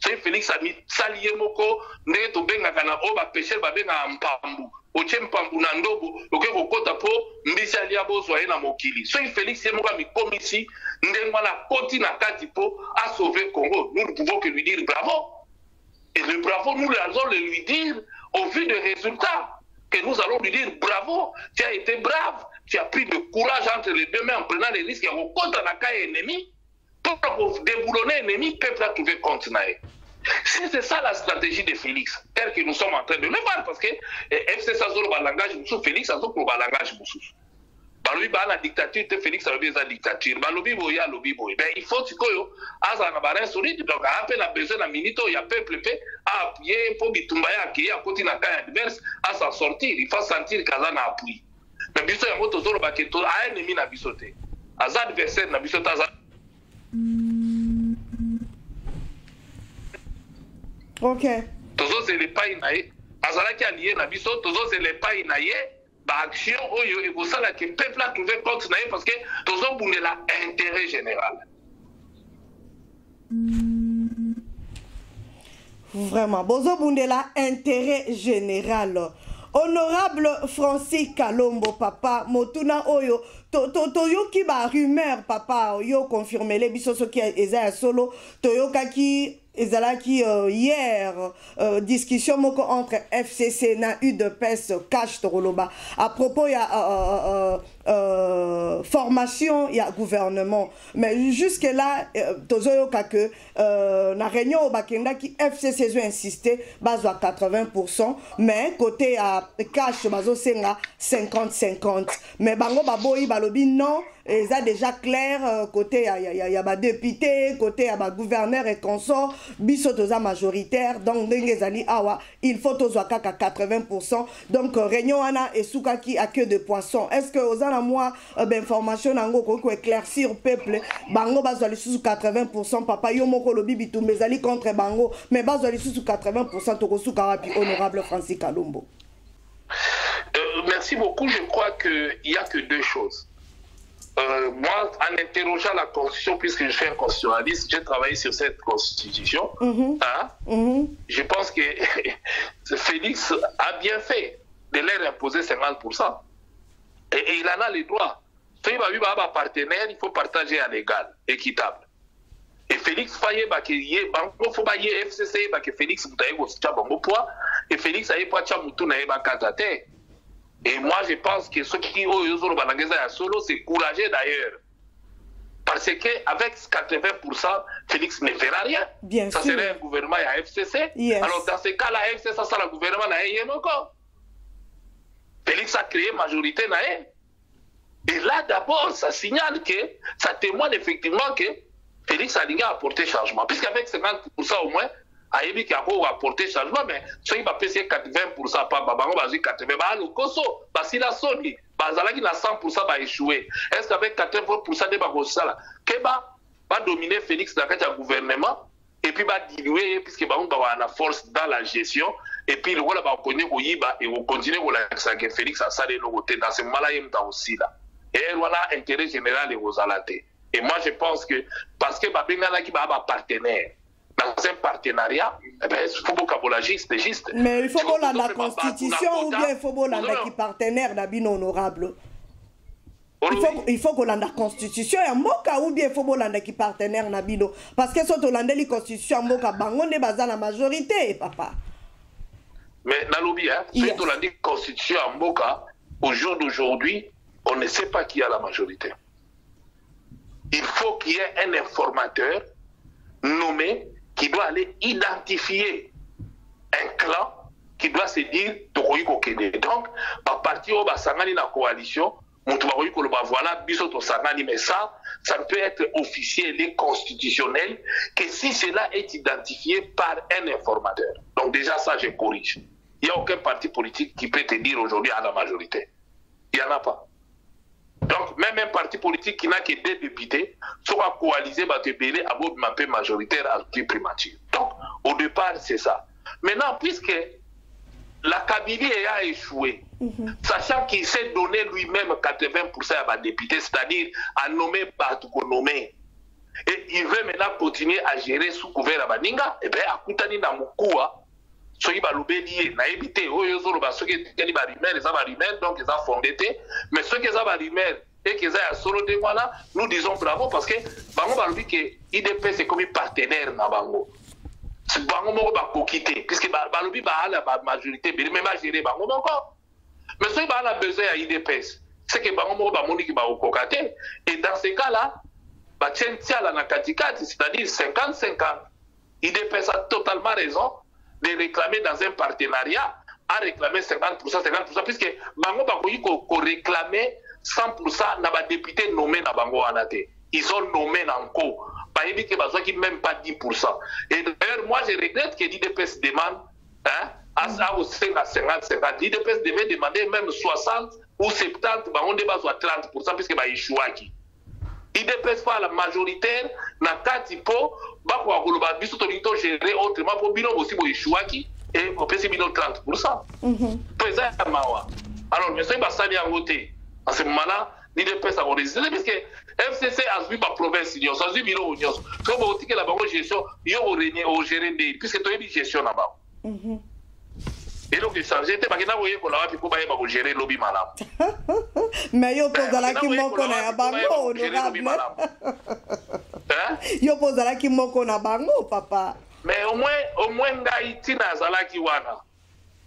C'est Félix a mis Salié Moko, Neto Bengakana, Oba Péché, Babenga Mpambu, Ochem Pambu Nandobo, Okeko Kotapo, Mbisa Liabo, Soyena Mokili. C'est Félix Yemoka Mikomisi, Ndengwana Koti Nakatipo, a sauvé Congo. Nous ne pouvons que lui dire bravo. Et le bravo, nous allons le lui dire au vu des résultats. Que nous allons lui dire bravo, tu as été brave, tu as pris de courage entre les deux mains en prenant les risques contre la caille ennemie. Pour déboulonner l'ennemi, le peuple a trouvé compte. C'est ça la stratégie de Félix, telle que nous sommes en train de le voir, parce que FC Sazoro va langage Félix Sazoro va langage Moussou. Balobi ba la dictature, Félix a la dictature. Balobi boya, lobi boya. Ben il faut que Asa na barin solide, donc à peine besoin d'un minito, il y a peuple à appuyer pour Bitumbaya qui est à côté d'un cas adverse à s'en sortir. Il faut sentir qu'Azan a appuyé. Mais biso ya moto zoro baketo a ennemi na bisoté. Azan adversaire na bisoté Azan. Ok. Tozo c'est les pailles naïe. Azala qui a lié na biso, tozo c'est les pailles naïe. action et vous savez que le peuple a trouvé compte parce que tous ont bougé l'intérêt général. Vraiment, bozo bundela intérêt général. Honorable Francis Kalombo, papa, motuna oyo, to ki ba rumeur, papa, yo confirmé les bisoso qui est solo, to kaki ezalaki hier discussion moko entre FCC na UDPS cash toroloba à propos ya formation ya gouvernement, mais jusque là tozoyoka que na réunion bakenda ki FCC zo insister bazo à 80%, mais côté à cash bazo senga 50-50, mais bango baboyi balobi non. Et ça déjà clair, côté il y a député, côté il y a gouverneur et consort, bisotoza majoritaire, donc il faut tozoa à 80%. Donc réunion ana et soukaki à queue de poisson. Est-ce que aux ana moi information nango ko éclaircir au peuple, bango bazali sous 80%, papa yo moko lobi bitumbe zali contre bango, mais bazali sous 80% toko soukarapi honorable Francis Kalombo. Merci beaucoup, je crois qu'il n'y a que deux choses. Moi, en interrogeant la Constitution, puisque je suis un constitutionnaliste, j'ai travaillé sur cette Constitution. Je pense que Félix a bien fait de leur imposer 50%. Et il en a les droits. Si il va avoir un partenaire, il faut partager en égal, équitable. Et Félix Faye, il faut que FCC, que Félix et Félix a eu et moi, je pense que ceux qui ont solo, c'est courageux d'ailleurs. Parce qu'avec 80%, Félix ne fera rien. Bien ça sûr. Serait un gouvernement à FCC. Yes. Alors, dans ce cas-là, FCC, ça sera le gouvernement à Yémoko. Félix a créé majorité. Et là, d'abord, ça signale que, ça témoigne effectivement que Félix a apporté changement. Puisqu'avec 50% au moins, Ayebi qui a apporté changement, mais ceux qui va payer 80% par Babango, 80%, le Koso, si la Sony, Bazalaki na 100% va échouer. Est-ce qu'avec 80% de Bagosala, Keba va dominer Félix dans le gouvernement et puis va diluer, puisque Babango va avoir force dans la gestion, et puis le rôle va connaître Oyiba et on continue à que Félix a salé nos côtés dans ce moment-là, il y a aussi là. Et voilà intérêt général et aux alatés. Et moi je pense que parce que Babengana qui va avoir partenaire. Dans un partenariat, il faut que la juste. Mais il faut que la constitution ou bien il faut que la partenaire d'abino honorable. Il faut que la constitution et moka ou bien il faut que la partenaire d'abino. Parce que si on a la constitution moka, on est basé la majorité, papa. Mais dans l'oubli, si on a la constitution en moka, au jour d'aujourd'hui, on ne sait pas qui a la majorité. Il faut qu'il y ait un informateur nommé qui doit aller identifier un clan qui doit se dire donc à partir de la coalition voilà mais ça ne peut être officiel et constitutionnel que si cela est identifié par un informateur. Donc déjà ça je corrige. Il n'y a aucun parti politique qui peut te dire aujourd'hui à la majorité. Il n'y en a pas. Donc, même un parti politique qui n'a que 2 députés, soit coalisé, va te payer à bout de peu majoritaire à plus primature. Donc, au départ, c'est ça. Maintenant, puisque la Kabylie a échoué, sachant qu'il s'est donné lui-même 80% à ma députée, c'est-à-dire à nommer Batouko nommé, et il veut maintenant continuer à gérer sous couvert à Baninga, et bien, à Koutani Namukua, ceux qui ont lié, n'a évité, ceux qui ont rumeurs, donc ils ont fondé, mais ceux qui ont rumeurs et qui ont solo de moi là, nous disons bravo parce que Bango va dire que IDP c'est comme un partenaire dans Bango. Bango va quitter, puisque Balobi va la majorité, mais même à gérer Bango encore. Mais ceux qui ont besoin à IDPS, c'est que Bango va moni qui va au cocaté, et dans ces cas-là, bah tiens la katikati, c'est-à-dire 50-50. IDPS a totalement raison de réclamer dans un partenariat à réclamer 50%, puisque Bango va réclamer 100% n'a pas député nommé dans Bango Anate. Ils ont nommé dans Co. Pas évidemment même pas 10%. Et d'ailleurs, moi je regrette que l'IDPS demande à ça aussi à 50-50. L'IDPS devait demander même 60 ou 70, on débat soit 30%, puisque va échouer qui. IDPS pas la majoritaire, n'a qu'à tipo, bah quoi, biso to gérer autrement pour bino aussi pour échouer qui et on peut se bino 30%. Présent mawa. Alors, mais c'est pas ça bien voté. À ce moment-là, l'IDPS a résister parce que FCC a vu ma province, il y a vu Milo, il y a vu que la banque gestion, il y a géré des, puisque tu as une gestion là-bas. Et donc, il s'agit de faire des choses pour gérer lobby malade. Mais il y a pas de qui manque à bango, honorable. Il y a pas de qui manque à bango, papa. Mais au moins, Haïti n'a pas qui wana.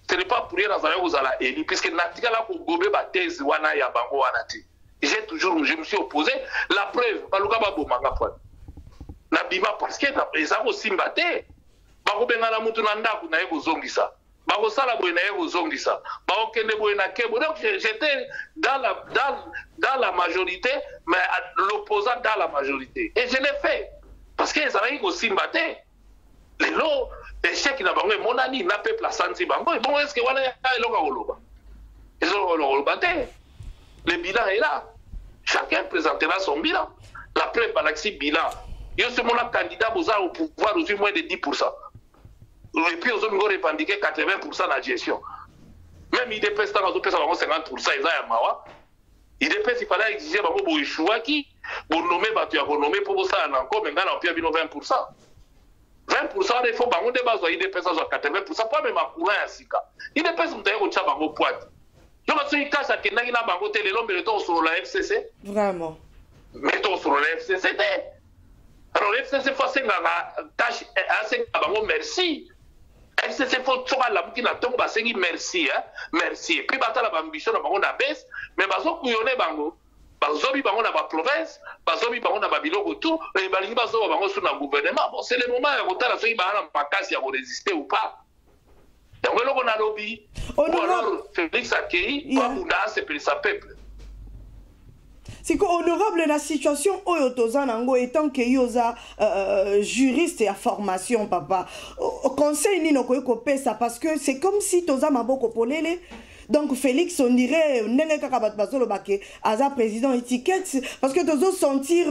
Ce n'est pas pour rien dans un aux éli, puisque Natika là pour gober ma thèse wana ya bango wanati. J'ai toujours, je me suis opposé. La preuve, baluka babo manga point. Na bima parce que les gens aussi mbaté. Bako benga la mutu nanda kuna ego zongisa. Bako sala boy na ego zongisa. Bako kende boy na kebo. Donc j'étais dans la majorité, mais l'opposant dans la majorité. Et je l'ai fait parce que les gens aussi mbaté. Les lots, les chèques n'a pas mon ami n'a pas place santi bango. Bon, est-ce que voilà il a oloba. Ils ont olobaté. Le bilan est là. Chacun présentera son bilan. La preuve Balaxi bilan. Il y a seulement un candidat au pouvoir aux moins de 10%. Et puis aux autres revendiquer 80% de la gestion. Même il dépasse dans les autres 50%, ils ont un mawa. Il dépasse, il fallait exiger pour échouer qui pour nommer Batu à renommer pour ça encore, mais on peut avoir 20%. 20% des fois, il dépasse à 80%, pas même à courant à Sika. Il dépasse un terrain au Tchabango Poite. Donc, si il cache à Kenagi na Bango Télé, l'homme mettons sur la FCC. Vraiment. Mettons sur la FCC. Alors, la FCC fait une tâche assez Bango merci. FCC faut que la boutique na tombe à merci, hein. Merci. Et puis, bata la ambition na Bango na baisse, mais baso kuyone Bango. Bazobi Bango na ba province, bazobi Bango na ba biloko tout, et balingi bazo Bango sur le gouvernement. Bon, c'est le moment où on a fait une makasi à résister ou pas. Donc, on a lobby. Ou alors, Félix Akei, pour Mouna, c'est pour sa peuple. C'est honorable la situation où étant que yoza juriste et à formation, papa. Au conseil, ni no ça parce que c'est comme si toza maboko polele. Donc Félix, on dirait nene kakabat basolo bake aza président étiquette parce que tozo sentir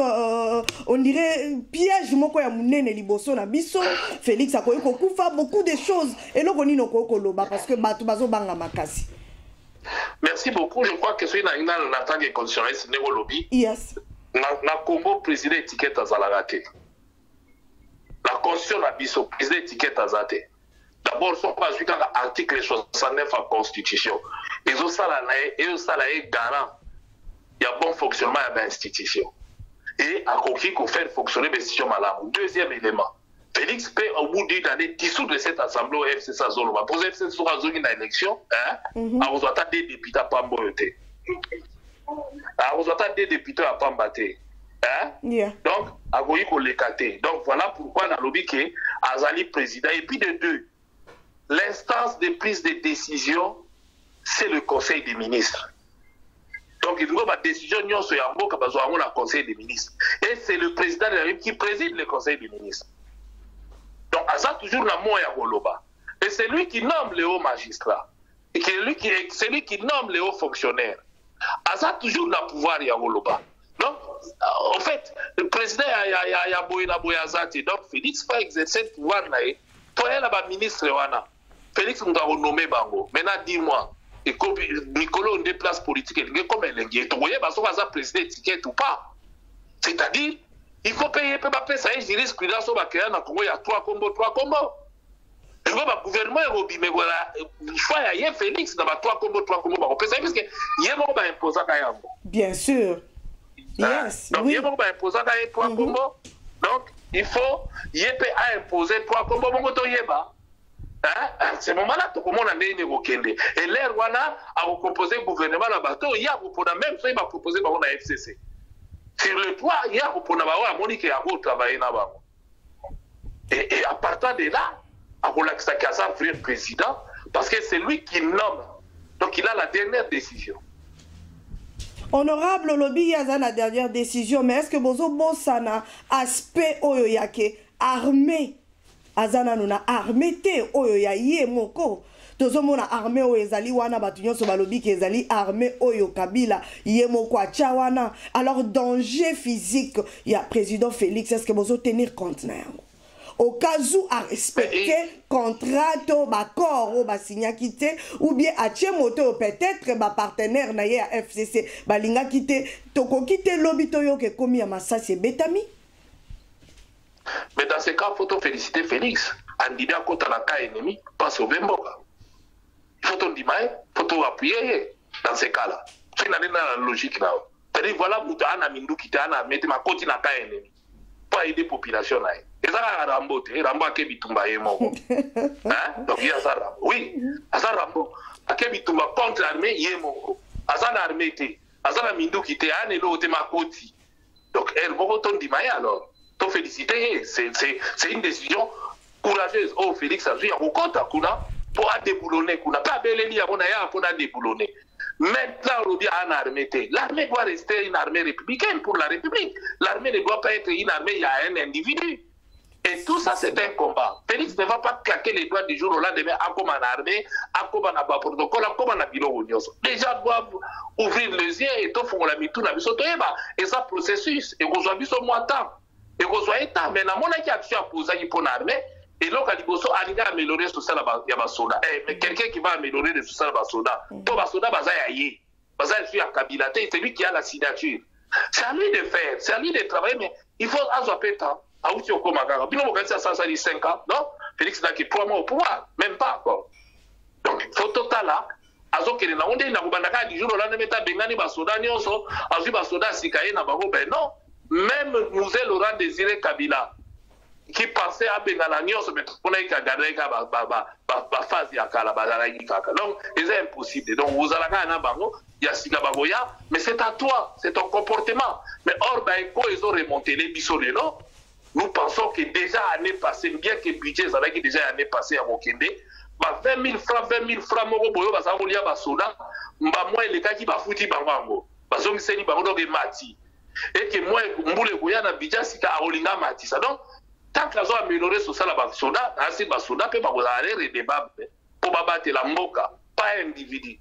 on dirait piège moko ya munene liboso na biso. Félix a koyeko kufa beaucoup de choses et lo koni no koyeko loba parce que batu bazo banga makasi. Merci beaucoup. Je crois que c'est une tant que constitutionnaliste néo lobby. Yes. Na Congo président étiquette azalagate. La constitution na biso président étiquette azate. D'abord, son pas jusqu'à l'article 69 de la Constitution. Ils ont ça là, garant. Il y a bon fonctionnement de l'institution. Et à quoi qu'on fait fonctionner l'institution malade. Deuxième élément, Félix peut, au bout d'une année, dissoudre cette assemblée au FCC Zoloma. Pour FCC sur la zone d'élection, à vous attendre des députés à Pamboyoté. À vous attendre des députés à Pambaté. Donc, à vous qu'on les caté. Donc, voilà pourquoi on a lobby que Azali président. Et puis de deux, l'instance de prise de décision, c'est le Conseil des ministres. Donc, il faut que la décision soit le Conseil des ministres. Et c'est le président de la République qui préside le Conseil des ministres. Donc, ça toujours la moya Goloba. Et c'est lui qui nomme les hauts magistrats. Et c'est lui qui nomme les hauts fonctionnaires. Ça toujours le pouvoir Goloba. Donc, en fait, le président a Boyazati. Donc, Félix va exercer le pouvoir. Toi, il y a ministre Félix nous a renommé Bango. Maintenant, dis-moi, et comme Nicolas, on déplace politique, comme elle est, tu vois, parce qu'on va président étiquette ou pas. C'est-à-dire, il faut payer, ça y est, je risque là, sur le Congo, il y a 3 combos. Et le gouvernement est mais voilà, le choix, il y a Félix dans 3 combos, parce que il y a un imposant à Yambo. Bien sûr. Yes. Donc, il y a un imposant à 3 combos. Donc, il faut, il y a un imposer 3 combos, c'est le moment-là que comment on a négocié. Et l'air, on a proposé le gouvernement à bateau, il y a même ça, il va proposer la FCC. Sur le toit, il y a Monique et Abo travailler là-bas. Et à partir de là, Abolaksa Kaza fait le président, parce que c'est lui qui nomme. Donc il a la dernière décision. Honorable Lobby, il y a la dernière décision, mais est-ce que Bozo Bossana, aspect Oyoyake, armé, Azana nuna armé te Oyoya ye moko, tozomona armé o ezali wana batunyo so balobi ki ezali armé Oyo Kabila ye moko achawana. Alors danger physique, il y a président Félix, est-ce que Bozo tenir compte na yango? au cas où à respecter contrat to accord ou ba signa quitté ou bien à moto peut-être ba partenaire na ye à FCC ba linga quitté toko quitté lobby to yo ke komi ya masasi betami. Mais dans ce cas, il faut féliciter Félix. Andibia kota na ka ennemi, pas sauver Mboka. Il faut dire, il faut appuyer dans ces cas-là. C'est la logique là. C'est-à-dire, voilà, Moutana Mindou qui t'a mis ma côte na ka ennemi. Pour aider la population là. Et ça, Rambo, Rambo a kebitumba et mort. Donc il y a ça Rambo. Oui, ça Rambo. A kebitumba contre l'armée, il est mort. A ça l'armée était. A ça la Mindou qui t'a amené l'autre ma côte. Donc, elle va retourner alors. Donc, féliciter, c'est une décision courageuse. Oh, Félix a dit, il y a pour déboulonner, pour pas belé, pour déboulonner. Maintenant, on dit en armée. L'armée doit rester une armée républicaine pour la République. L'armée ne doit pas être une armée, il y a un individu. Et tout ça, c'est un combat. Félix ne va pas claquer les doigts du jour au lendemain, comme en armée, comme en bas protocole, comme en bureau. Les gens doivent ouvrir les yeux et tout, la mitou, et ça, processus, et qu'on soit vu au mois de temps. Et qu'on soit état, mais dans mon action pour l'armée, et donc, il a amélioré tout ça là-bas, soda. Mais quelqu'un qui va améliorer tout ça là-bas, soda, tout le soda, c'est lui à Kabila, c'est lui qui a la signature. C'est à lui de faire, c'est à lui de travailler, mais il faut avoir peu de temps. À où tu es comme un Bino Mokansi, ça dit 5 ans, non? Félix n'a que 3 mois au pouvoir, même pas encore. Donc, il faut total là. Azo kele na onde na kubandaka du jour au lendemain ta bengani ba soda nyonso, azu ba soda sikaye na bango, ben non. Même Moussé Laurent Désiré Kabila, qui pensait à Bengala Nyos, mais on a eu qu'à garder la phase de la donc, c'est impossible. Donc, vous allez à Nabango, il y a Sigabagoya, mais c'est à toi, c'est ton comportement. Mais or, ils ont remonté les bissolés, nous pensons que déjà l'année passée, bien que le budget, ça a déjà l'année passée à Mokende, 20 000 francs, Moko Boyo, Basamolia Basoda, moi, les cas qui va foutre Bango, Basong Seni Bango de Mati. Et que moi, Mboule Goya na Bidja Sika Aolinga Matissa. Donc, tant qu'ils ont amélioré sur ça, la Basoda, ainsi Basoda peut pas vous aller et débattre pour battre la Mboka, pas individu.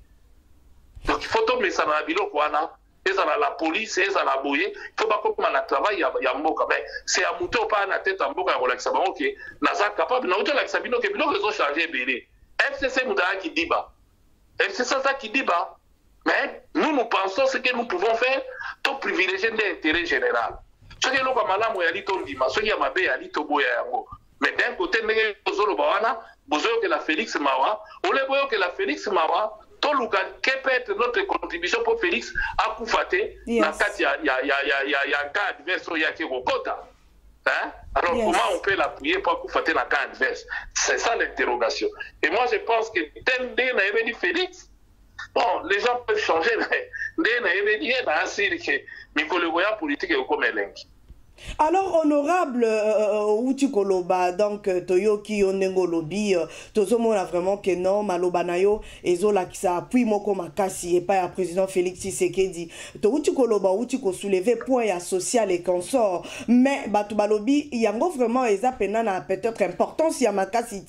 Donc, il faut tomber ça dans la bilo Kouana, et ça dans la police, et ça dans la bouillée, il faut pas qu'on a travail, il y a Mboka. Mais c'est à monter au pas à la tête en Mboka, on l'a ok, Naza capable, on a Sabino, que Bilo, ils ont changé Bélé. FCC Moudara qui dit bas. FCC ça qui dit bas. Mais nous pensons ce que nous pouvons faire pour privilégier l'intérêt général. Ce que nous avons mais d'un côté, nous avons que la Félix Mawa, on que la Félix Mawa, tout quelle peut être notre contribution pour Félix à Koufate, il y a un cas adverse, il y a Kirokota. Alors, comment on peut l'appuyer pour Koufate dans le cas adverse? C'est ça l'interrogation. Et moi, je pense que tel dit Félix. Bon, les gens peuvent changer, mais il y a un signe que les politiques sont comme un Alors, honorable Outi Koloba, donc, Toyoki, Onengo Lobby, Tozomona vraiment que non, Malobanayo, Ezola qui s'appuie Moko Makasi et pas à président Félix Tshisekedi. Outi Koloba, Outi Ko soulever point à social et consort. Mais, Batubalobi, il y a vraiment, Ezapena, peut-être importance, il y a Makasi,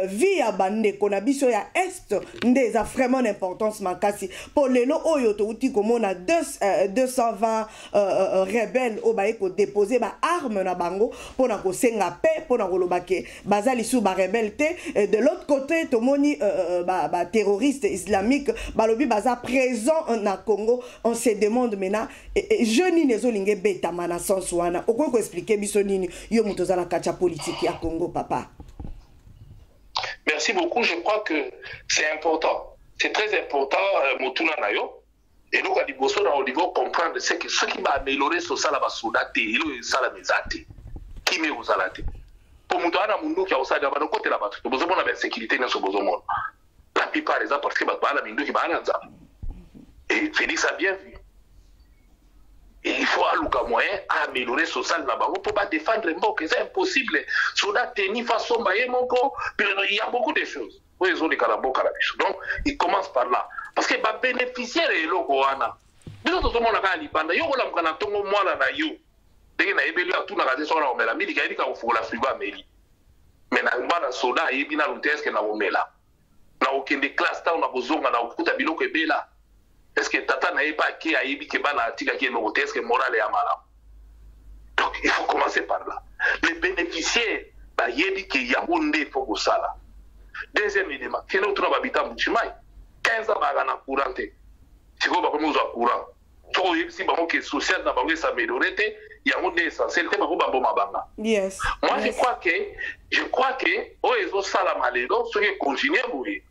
via Bande, Konabiso, il y a Est, il a vraiment d'importance, Makasi. Pour les lots, Oyoto, Outi Komona, 220 rebelles, au Baïko, déposer ba arme na bango pour na ko senga paix pour na ko lobake bazali sous ba rebelleté de l'autre côté tomoni ba terroriste islamique balobi baza présent na Congo. On se demande maintenant jeune nezo linge beta mana sans wana oko ko expliquer biso nini yo muto za na kacha politique ya Congo papa. Merci beaucoup, je crois que c'est important, c'est très important motuna nayo. Et nous, au niveau comprendre ce qui va améliorer ce ça, la soudate, ça la mesate, qui met aux alates. Pour nous, on qui a aussi de côté là-bas, nous avons la sécurité dans ce besoin. La plupart des gens, parce que la Mindou qui va et Félix a bien vu. Et il faut un moyen à améliorer ce ça là-bas. On ne peut pas défendre un mot, c'est impossible. Soudate, ni façon, il y a beaucoup de choses. Donc, il commence par là. Parce que les bénéficiaires sont là. Nous sommes là. Nous sommes là. Nous sommes là. Nous sommes là. Donc, il faut commencer par là. Les bénéficiaires ba yebi ke yango nde faut ko sala. Deuxième élément, c'est notre habitant Mouchimai. 15 ans na courant te. Si ko ba ko mozo courant. To yebi si ba ko ke social na ba ko s'améliorer te, yango nde essentiel te ba ko ba bo mabanga. Yes. Moi je crois que o ezo sala malelo so ke continuer boye.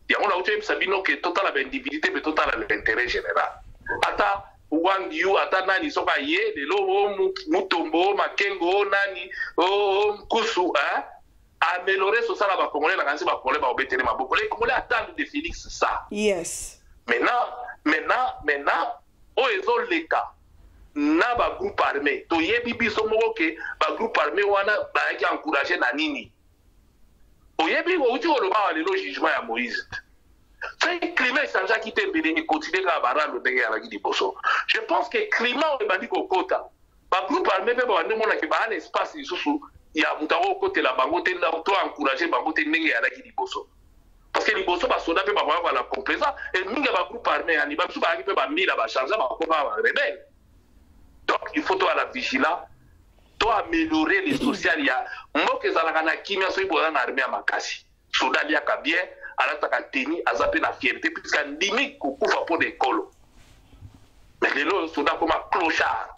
Yango na uche sabino ke total individualité mais total l'intérêt général. Ata Wangiu ata nani soka ye lelo mutombo makengo nani kusu améliorer ce ça là ba congolais na kansi ba congolais ba obetele maboko les congolais attendent de Félix ça. Yes. Maintenant o ezo leka na ba groupe armé to yebi biso moko ke ba groupe armé wana ba yaki encourager na nini o yebi o uti o lo ba lelo jugement ya Moïse. C'est le climat qui est et continue à barrer le bosso. Je pense que le climat est bandit au quota. Le groupe armé peut avoir un espace il y a un côté la bangote là où encourager bangote n'engue à la guidi bosso. Parce que les bosso va sonner peut avoir la complaisance et minga ba groupe armé ani ba su ba peut ba mila ba changer ba ko ba rebelle. Donc il faut toi la vigilance, toi améliorer les social ya mboke za la na kimia so ibo na armée à makasi. Soudan ya ka bien alataka teni azape na fierté puisque ndimi kukufa pour des colos. Mais les lots sont comme un clochard.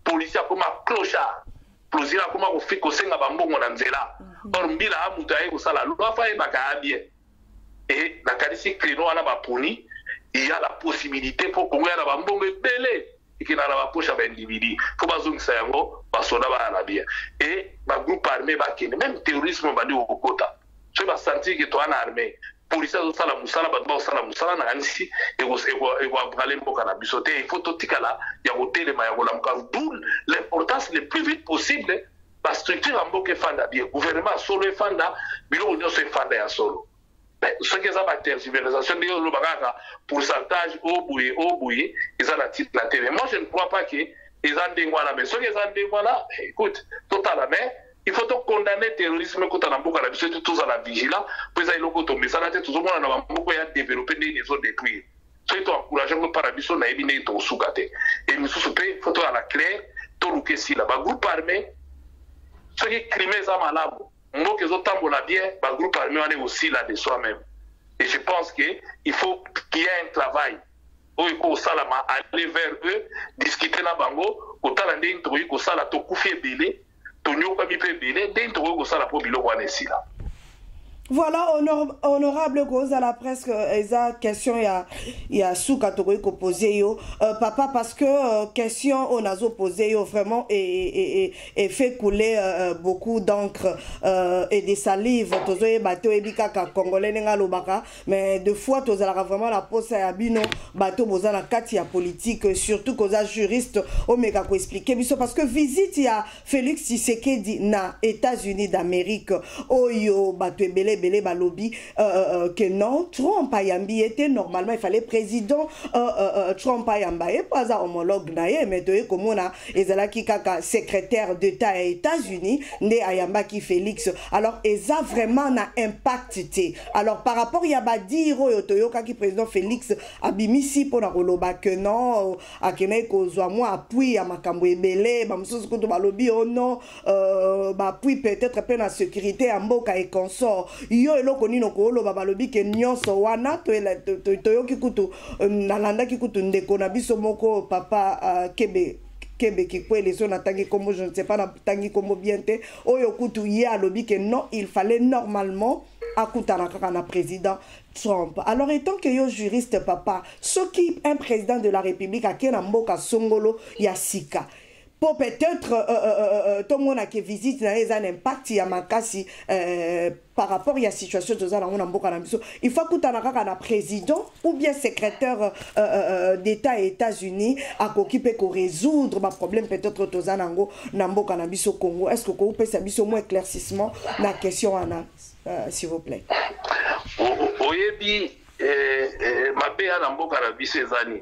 Policiers comme un clochard. Policiers comme un fait que c'est un bambou en anzela. Or mbila amutaye ko sala loi fa e baka bien. Et la qualité créneau à la baponi, il y a la possibilité pour qu'on ait la bambou belé et qu'il a la poche à individu. Faut pas zoom ça yango, ba soda ba la bien. Et ba groupe armé ba kene même terrorisme ba di au kota. Tu vas sentir que toi en armée, policiers sont sala musala, battement sala musala na ansi, et vous abralez mon cannabis. Il faut tout ticala, il y a voté les maillots d'où l'importance le plus vite possible, la structure en bouquet fanda bien, gouvernement solo et fanda, bureau union se fanda en solo. Ce qui est la tergiversation de l'Obagaka, pourcentage au bouillé, ils ont la titre la TV. Moi je ne crois pas qu'ils ont des voilà, mais ceux qui ont des voilà, écoute, totalement. Il faut condamner le terrorisme contre la Mboka, surtout tous à la vigilance, puis à l'autre, mais ça n'a été tout le monde dans la Mboka a développé des zones détruites. C'est encourageant que par abisso n'a ébiné ton soukate. Et nous sous il faut à la claire, tout le que si là, groupe armé, ceux qui criment ça malade, moi que autres tambours bien, le groupe armé on est aussi là de soi-même. Et je pense qu'il faut qu'il y ait un travail. Où il faut aller vers eux, discuter dans Bango, au talent d'introduire, au sala to koufier belé. Voilà, honorable cause à la presse, esa question il y a sous catégorie qu'on posait yo papa parce que question on a posé yo vraiment et fait couler beaucoup d'encre et des salives tozo e bateau e bikaka congolais nenga lobaka mais deux fois tozo la vraiment la pose ya bino bateau boza na kati ya politique surtout cause juriste o meka ko expliquer biso parce que visite ya Félix Tshisekedi na États-Unis d'Amérique oyo bateau belé balobi que non Trump ayambi était normalement il fallait président Trump ayamba et pas à homologue naie mais de comme on a ezalaki kaka secrétaire d'État aux États-Unis né ayamba qui Félix alors eza vraiment na impacté alors par rapport ya ba dire oyotoyoka qui président Félix abimisi pour na koloba que non akene ko zwa moi appui à makambo ebele ba mususu ko balobi oh non ba appui peut-être pe na sécurité ya mboka et consort yo eloko nino ko lo babalobi ke nyonso wana toyoki kutu nalanda ki kutu ndeko na biso moko papa kebe kikwele so na tangi comme je ne sais pas na tangi comme bien te oyo kutu ye alobi ke non il fallait normalement akutana kaka na président Trump. Alors étant que yo juriste papa ce qui un président de la République a kena mboka songolo ya sika pour peut-être tout le monde qui visite un impact il y a makasi par rapport à la situation de il faut que tu aies un président ou bien secrétaire d'État aux États-Unis à s'occuper de résoudre le problème peut-être de Zanango Namboka Nabiso Congo. Est-ce que vous pouvez faire un éclaircissement la question Anna s'il vous plaît. Oyebi mabea Namboka Nabiso Zani.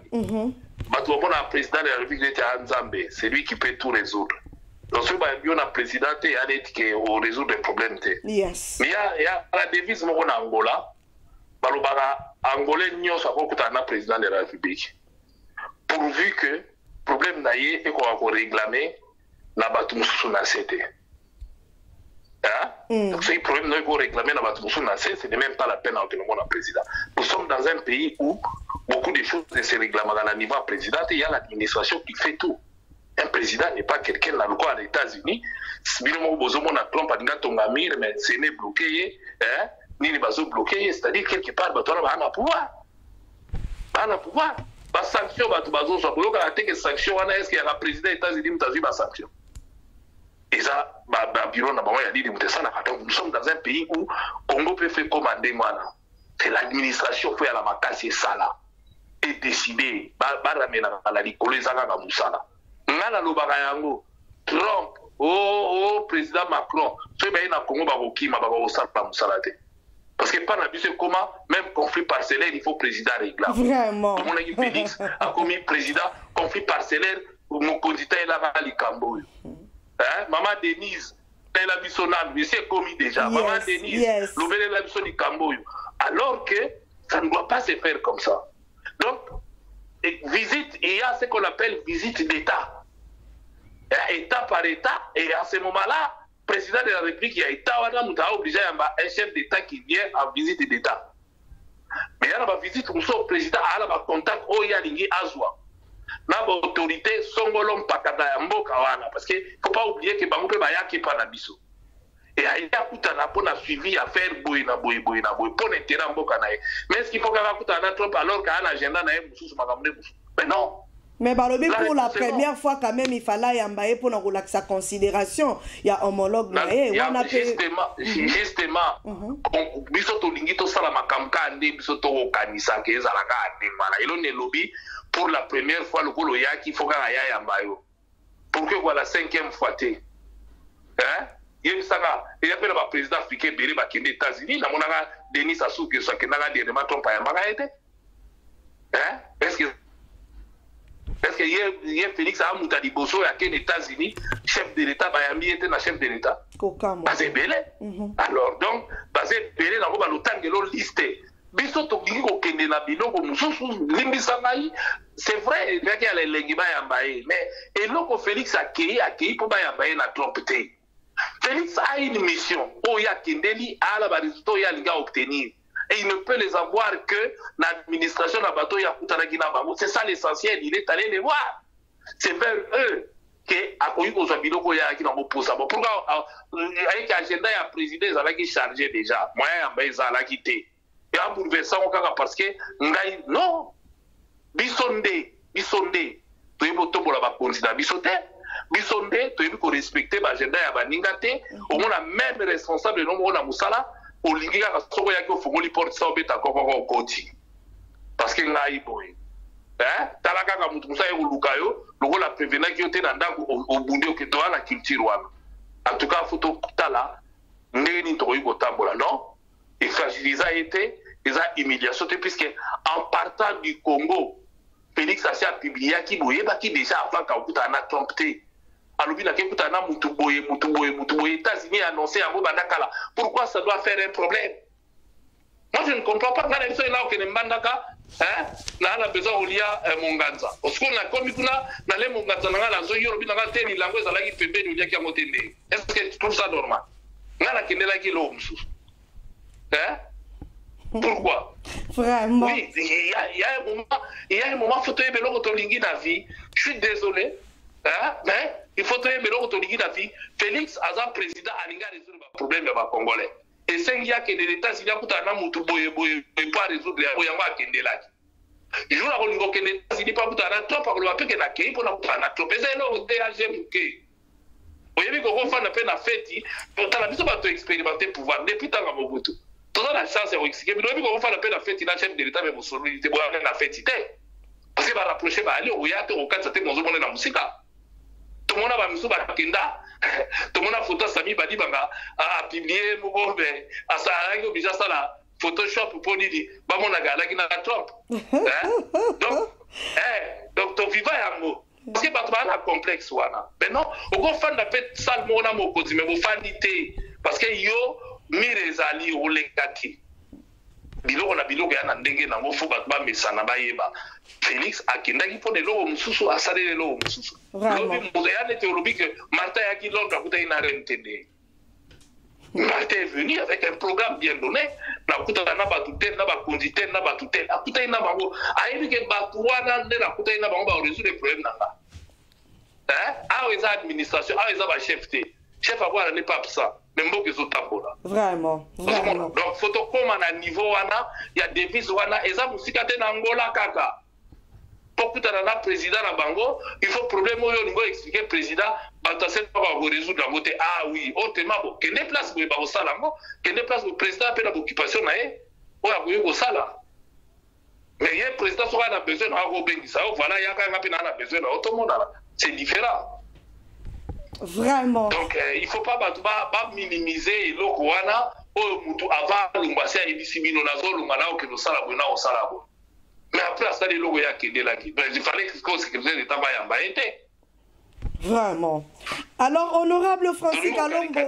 Le président de la République de c'est lui qui peut tout résoudre. Donc, si on a un président, il a résoudre les problèmes. Yes. Mais il y a la devise en Angola. Angolais n'y a président de la République. Pourvu que le problème n'est pas qu'on va réclamer la bataille sous la CT. Donc c'est un problème nous pour réclamer dans votre ce n'est même pas la peine d'entendre mon président. Nous sommes dans un pays où beaucoup de choses se réclament à la niveau président et il y a l'administration qui fait tout. Un président n'est pas quelqu'un dans le coin des États-Unis. Si vous avez Trump mais c'est bloqué, ni bloqué, c'est-à-dire quelque part, on a pouvoir. On a pouvoir. Les sanctions, les sanctions, est-ce qu'il y a un président des États-Unis qui a eu des sanctions? Et ça, nous sommes dans un pays où Congo peut faire commander. C'est l'administration qui fait la macasse et ça là. Et décider, Trump, président Macron, parce que par la comment, même conflit parcellaire, il faut président réglant. Vraiment. Tout le monde a dit Félix a commis président, conflit parcellaire, mon candidat est là à l'Ikambo. Maman Denise, elle a vu son âme, mais c'est commis déjà. Maman Denise, l'ouverture a vu son Ikambo. Alors que ça ne doit pas se faire comme ça. Donc, visite, il y a ce qu'on appelle visite d'État. État par État, et à ce moment-là, le président de la République, il y a État, on a obligé un chef d'État qui vient en visite d'État. Mais il y a une visite, où le président a un contact, où il y a l'ingé Azwa. Na autorité songolom pakata ya mboka wana parce que faut pas oublier que bango pe bayaki pa na biso et aya kutana pona suivi à faire boy na boy pour intérêt mboka na mais est-ce qu'il faut ka kutana trop alors qu'un agenda na mususu makamne mususu mais non mais balobi pour la première fois quand même il fallait yambaye pour na sa considération il y a homologue na wana justement biso to lingi to sala makamka ande biso to kanisa ke ezalaka ande mala ilo ne lobby. Pour la première fois, le Kolo Yaki faut gagner Yambayo. Pour que voilà 5e fois. Il y a le président africain Béré Bakende États-Unis, la monara Denis Sassou qui soit Kenaga de Rematon Payambaga été. Est-ce que il y a Félix Amoutadi Bosso à Ken États-Unis, chef de l'État, Bayambi était le chef de l'État. Basé Bélé. Alors donc, basé Bélé, dans le temps de l'eau listée. C'est vrai, il y a les lengiba yambaye, mais et l'autre Félix a accueilli pour yambaye na trompé. Félix a une mission, oh ya kendeli a la résultat ya linga obtenir. Et il ne peut les avoir que l'administration na bateau ya kutanagina bango. C'est ça l'essentiel, il est allé les voir. C'est vers eux que accueilli ko biloko ya ki na posa. Pourquoi avec agenda ya président za qui chargé déjà. Moi yambaye za la quitté. Et en bouleversant parce que non bisonde tu es pour la candidat bisonde tu es pour respecter l'agenda ya baninga te au moins la même responsable non on a musala au linga ka soko ya ko fongoli porte ça obeta ko koti parce que ngai boy talaka ka mutu musa yo lukayo loko la prévenant qui était dans ndako au bundio que doit la culture wana en tout cas photo tala ndeni to ko tambola non et fragiliser a été des humiliations puisque en partant du Congo Félix a publié qui déjà avant qu'Aouta n'a trompé. Alors il a États-Unis a annoncé à Mobandakala. Pourquoi ça doit faire un problème? Moi je ne comprends pas quand ils sont là au Kenembandaka, là on a besoin de lire Monganza. Parce qu'on a comme dans les Monganza, dans la zone européenne, dans la langue, dans la langue pépé, nous y a monté. Est-ce que tu trouves ça normal? Dans la Kenela qui est l'homme. Pourquoi? Vraiment. Oui, il y a un moment, il faut te mettre au lingui la vie. Je suis désolé, mais il faut te mettre au lingui la vie. Félix, as un président, a résoudre le problème des Congolais. Et c'est qu'il y a que les États-Unis, ne pas résoudre les problèmes de la vie. Je veux que les États-Unis pas trop pour le que la pays pour la trop. Mais c'est là où DAG bouquet. Vous voyez qu'on fait la fête, pour la mission va expérimenter le pouvoir depuis tant que Mobutu. Tout la chance est expliquée, mais nous avons fait la fête, il a chef de l'État, mais vous savez, il a la fête. Parce qu'il va rapprocher, aller au Yato, au 4 septembre, dans la musique. Tout le monde a mis sur la Kenda. Tout le monde a photo Sami Badibanga, a publié, à sa règle, obligé à ça là, Photoshop pour dire, bah mon agala qui n'a pas trop. Donc, ton vivant est un mot. Parce que tu as un complexe. Mais non, au fond, on a fait ça, mais vous faites parce que yo, mirezali ou les kaki. Biloko na biloko ya na ndenge na ngofu batba mesana bayeba. Félix akendaki pour les lots mususu asale les lots mususu. Lobi muzayane théologique Martin yaki l'ordre akuta ina rentende. Martin est venu avec un programme bien donné. Nakuta na batutel, na bakonditel, na batutel. Akuta ina bango. Ayebi ke batuwana ne nakuta ina bango ba résoudre les problèmes nanga. Ah, ils ont administration, ah, ils ont chef T. Chef à voir n'est pas ça. Même beaucoup ils ont tabola. Vraiment, vraiment. Donc, photo comme à niveau wana, il y a des vis wana, et ça vous sikate n'angola kaka. Pour que tu aies un président à Bango, il faut problème où il faut expliquer président, batassé pas va résoudre la beauté. Ah oui, autrement, quelle est place pour le salango, quelle est place pour le président après l'occupation naé, ou à vous au sala. Mais il y a un président qui a besoin de voilà, il y a quand même besoin de tout le monde. C'est différent. Vraiment. Donc, il ne faut pas minimiser le Rwanda avant l'Umbasia et l'Issibino Nazo, l'Umana, que nous salabons au salabo. Mais après, ça, il fallait que le secrétaire d'État été. Vraiment. Alors, honorable Francis Kalombo.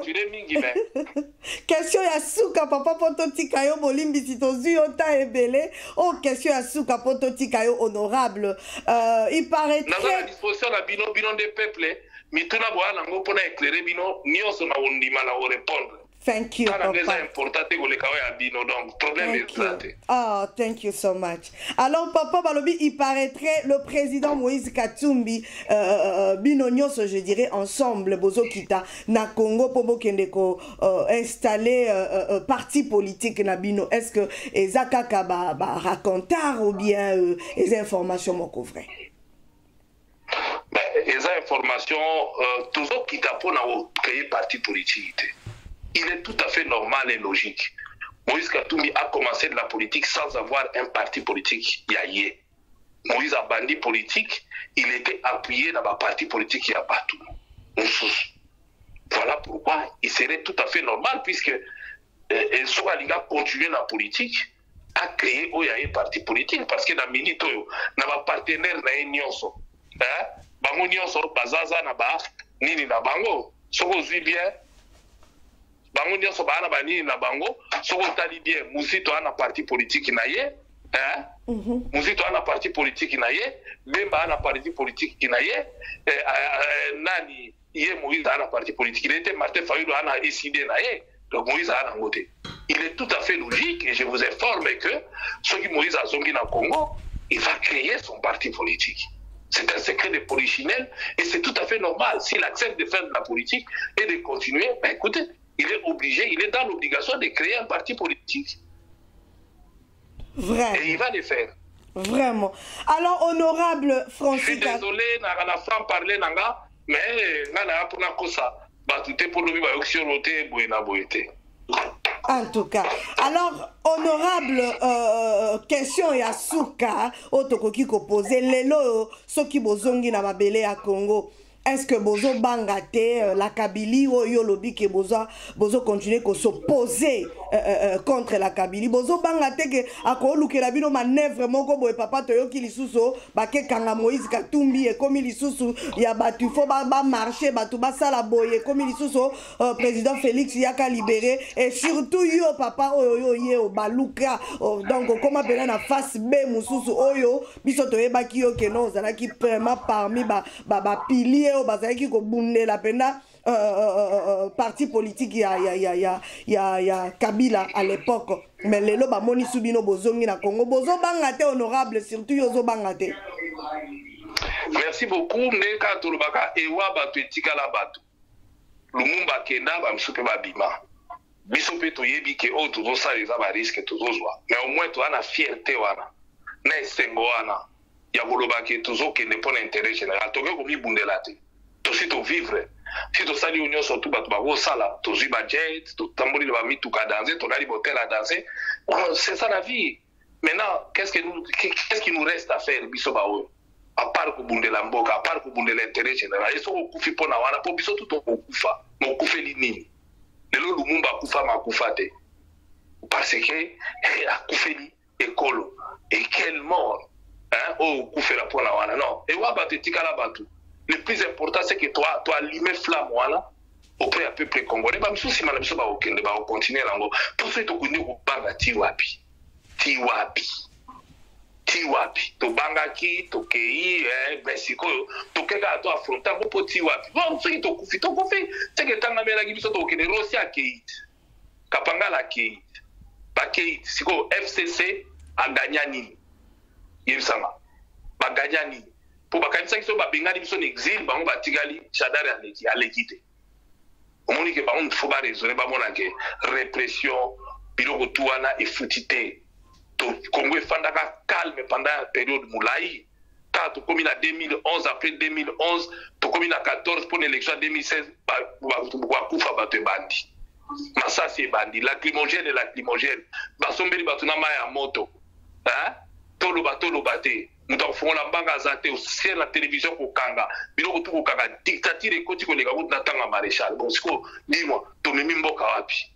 Question ya suka papa pototi kayo bolimbi sitozu ota ebele. Oh, question ya suka pototi kayo honorable. Il paraît très... Dans la disposition la bino des peuples, mituna boa nango pona éclairer bino nyonso na ondima na répondre. Thank you, Papa. Oh, thank you so much. Alors, Papa Balobi, il paraîtrait le président Moïse Katumbi, Binonyoso, je dirais, ensemble, Bozo Kita, na Congo, Pobo Kendeko, installé parti politique na Bino. Est-ce que Ezakaka racontar ou bien les informations m'ont couvré? Les informations, toujours qui tapent pour créer parti politique. Il est tout à fait normal et logique. Moïse Katumbi a commencé de la politique sans avoir un parti politique yaye. Moïse a bandit politique, il était appuyé dans un parti politique qui a partout. Voilà pourquoi il serait tout à fait normal puisque Soalinga continue la politique à créer un parti politique parce que dans Minito, dans un partenaire dans un nyonso. Bango nyonso bazaza na ba nini na bango. Soko zui bien bango nyonso bana bani na bango soko tali bien Muzito ana parti politique na ye Muzito ana parti politique na ye Bemba ana parti politique na ye nani ye Moïse ana parti politique il était Martin Fayulu ana décidé na ye donc Moïse ana ngoté il est tout à fait logique et je vous informe que ce qui Moïse a zongi na Congo il va créer son parti politique. C'est un secret de polichinelle et c'est tout à fait normal. S'il accepte de faire de la politique et de continuer, ben écoutez, il est obligé, il est dans l'obligation de créer un parti politique. Vraiment. Et il va le faire. Vraiment. Alors, honorable Francis... Je suis désolé, on a franc parler, mais on a pour ça. Tout est pour nous, en tout cas, alors, honorable question ya suka, otokoki ko poser lelo, soki bozongi na mabele à Congo. Est-ce que bozo bangate la Kabylie ou yolobi que bozo continuer ko s'opposer contre la Kabylie bozo bangate que akolu ke la bino manœuvre moko boye papa toyoki lisusu bake kanga Moïse Katumbi et comme lisusu ya batu fo ba marcher batu ba sala boye comme lisusu président Félix yaka libéré et surtout yo papa oyo ye o baluka donc comment appeler na face B mususu oyo biso toyebaki yo ke non zala ki vraiment parmi ba piliers bazaki ko bundela penda parti politique ya Kabila à l'époque mais lelo ba moni subino bozongi na Congo bozo bangate honorable surtout yozo bangate. Merci beaucoup ndeka tolobaka ewa batu etika la batu Lumumba kenda ba msupe ba bima biso pe toyebi ke o tozo saleza ba risque tozozwa mais au moins to ana fierté wana na esengo wana ya kolobaki tozo kende pona intérêt général toke komi bundela te tosi to vivre si to sali union surtout batu ba sala to zi budget to tamboli ba mituka danser to dali botel à danser c'est ça la vie maintenant qu'est-ce qui nous reste à faire biso ba o à part ko bundela mboka à part ko bundela intérêt général et so ko kufi pona wana po biso tout to kufa mo kufeli nini lelo Lumumba kufa ma kufa te parce que a kufeli ekolo et quelle mort oh kufela pona wana non et wa batetika la batu. Le plus important, c'est que toi allumer flamme auprès du peuple congolais. Bah, si on va continuer là, tout ce que nous avons tiwapi, to bangaki, to kei, Mexico, to keka to affronter, pour tiwapi. Bon, ce qui to kufi, c'est que tant que la Guinée soit au Kenya, Russie a kei. Kapanga la Keit. Ba Keit, siko FCC a gagné nini. Yebsanga. Ba gagné nini. Pour ba kanisa kiso ba bengani biso exil, ba mo ba tigali Chadari a l'équité. Au moins que ba on faut pas raisonner ba mona ke répression, biloko tuana et foutité. To Congo fandaka calme pendant la période moulaï. Quand tu commis en 2011, après 2011, tu commis en 14 pour l'élection 2016, tu vas te bandi. Mais ça, c'est bandi. Lacrymogène et lacrymogène. Basombeli batunama ya moto. Hein? Tolo bate. Nous avons la banque à zate au ciel la télévision au Kanga. Biloko tu au Kanga. Dictature et koti ko lega route natanga maréchal. Bon, dis-moi, tu me mimboka wapi?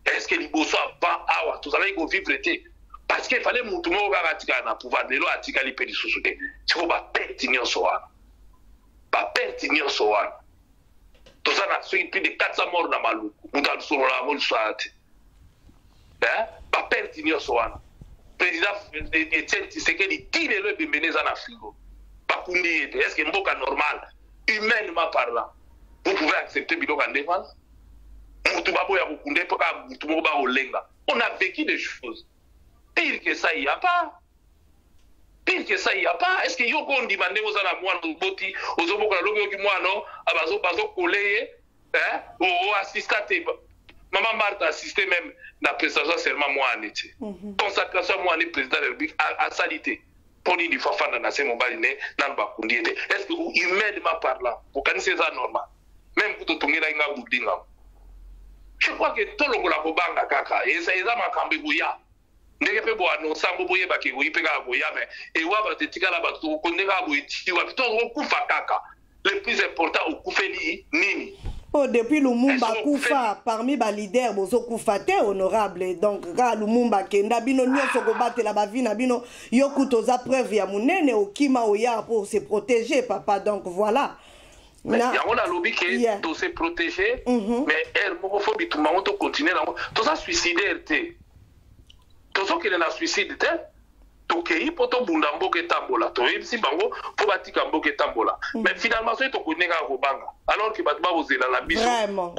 Est-ce que liboso avant awa, tout ça là, il faut vivre été? Parce qu'il fallait que nous ayons pouvoir de l'eau à Tigali Pédi Soussouté. Il faut pas perdre Sohan. Pas perdre Sohan. Tout ça, il y a plus de 400 morts dans Malou. Nous avons sur la rôle soit. Pas perdre Sohan. Président Etienne Tshisekedi dit le Béménez en Afrique. Pas Koundi. Est-ce que c'est normal, humainement parlant, vous pouvez accepter Bilok en défense? On a vécu des choses. Pire que ça, il n'y a pas. Pire que ça, il n'y a pas. Est-ce que vous avez demandé aux Anamouans, aux Omokalogimouano, à Bazo Koleye, aux assistants, Maman Martha assisté même dans la prestation seulement moi en été. Consacration moi en président de la République à salité. Pour dire qu'il faut faire dans la Mobaline, dans le Bakundi. Est-ce que vous, humainement parlant, vous connaissez ça normal? Même pour tout le monde, je crois que tout le monde a banga kaka. Et ça, ils ont un Bouya. Ndenge pe bo annoncer boye ba ke boyi peka boya mais et wa ba tetika la ba to kondeka boyi ti wa to kufa kaka. Le plus important au kufeli nini. Oh, depuis Lumumba Koufa, parmi les leaders, bozo Koufate honorable. Donc, ga Lumumba kenda bino nyonso ko battre la bavina bino yokuto za preuve ya munene okima oya pour se protéger papa. Donc voilà. Mais on a lobby qui doit se protéger, mais elle m'a fait tout le monde continuer là. Tout ça suicidaire té. Tout ça qui est dans suicide té. Tout qui pour ton bundambo que tambola. Tout ici bango faut bâtir kambo que tambola. Mais finalement c'est tout connaît à Robanga. Alors que batba vous êtes dans la biso. Vraiment.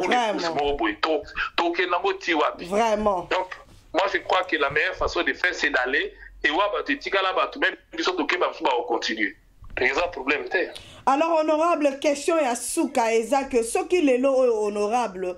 Tout qui n'a pas tiwapi. Vraiment. Donc moi je crois que la meilleure façon de faire c'est d'aller et wa ba tika là ba tout même biso to ke ba continuer. C'est un problème té. Alors, honorable, question à Souka Isaac, ce qui est honorable,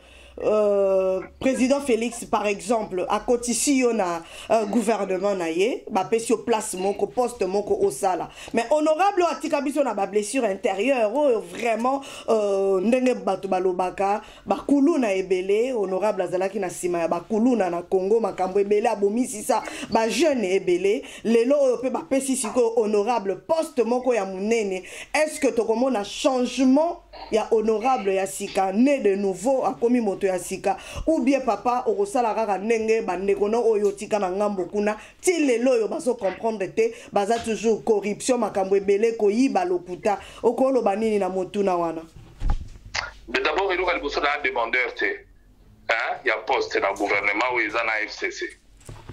président Félix, par exemple, à côté si on a gouvernement naïe, bah pesio place moko poste moko au sala. Mais honorable, à tikabiso na ba blessure intérieure, vraiment ndenge batu balobaka, ba kuluna ebele, honorable azalaki na sima ba kuluna na Congo makambo ebele abomisi ça, ba jeune ebele, lelo pe ba pesi siko honorable poste moko ya munene. Est-ce que to comme un changement ya honorable ya sika né de nouveau a komi moto ya sika ou bien papa o sala kaka ndenge bandekono oyo tika na ngambo kuna ti lelo yo baso comprendre te baza toujours corruption makambo ebele ko yiba lokuta okolo banini na motuna wana. Mais d'abord il y a le demandeur te hein il y a poste dans le gouvernement où ils en a FCC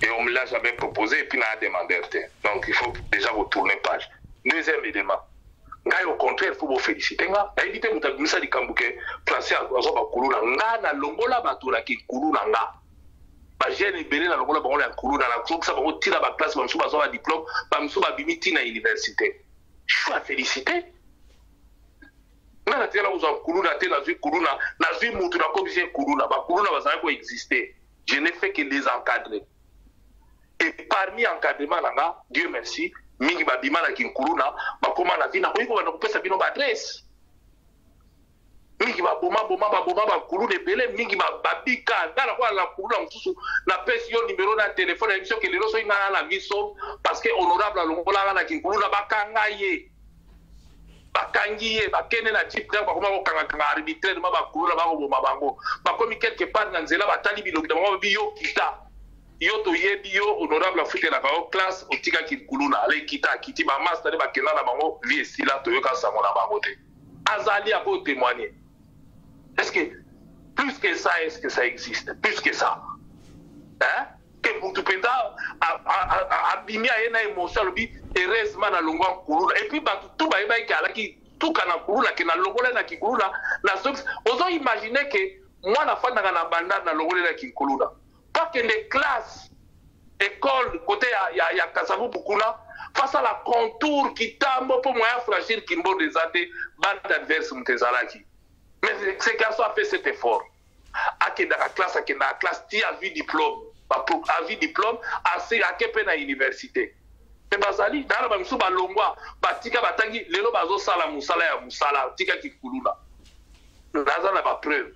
et on me l'a jamais proposé et puis il y a un demandeur te donc il faut déjà retourner page. Deuxième élément. Au contraire, il faut vous féliciter. Évitez de vous dire que français a kuluna nga na longola batura ki kuluna nga. Ba jeune belé na longola ba on kuluna na ko ça ba tira ba classe ba msuba zo ba diplôme ba msuba bimiti na université. Je suis à féliciter. Na tira uzo kuluna te na zui kuluna na zui mutu na ko bise kuluna ba kuluna ba za ko exister. Je n'ai fait que les encadrer. Et parmi encadrement là, Dieu merci. Mingi babima na kinkuluna bakoma na vina ko iko bana kopesa bino ba adresse mingi baboma bakuluna ebele mingi babika ngala kwa la kuluna msusu na pesi yo numéro na téléphone ya biso ke lelo so ingana na biso parce que honorable longola na kinkuluna bakanga ye bakangiye bakene na type là bakoma ko kanga arbitrairement bakuluna bakoboma bango bakomi quelque part na nzela batali biloki bango biyo kita yoto yebio honorable Afrique na kao classe otika kikuluna ale kita kiti ba master ba kena na bango vie sila to yoka sango na bango te azali a pour témoigner. Est-ce que plus que ça est-ce que ça existe plus que ça hein que pour tout penda abimia ena émotion lobi heureusement na longwa kuluna et puis ba tout ba ki ala ki tout kana kuluna ke na longola na kikuluna na sox ozo imaginer que moi na fanda na banda na longole na kinkuluna pas que les classes école côté ya Kasavu Bukuna face à la contour qui tambo pour moyen franchir Kimbo des athées bande adverse mtezalaki mais ce garçon a fait cet effort à la classe ti a vu diplôme assez à kepe na université mais bazali dans la msuba longwa batika batangi lelo bazo sala musala ya musala tika kikuluna naza na ba preuve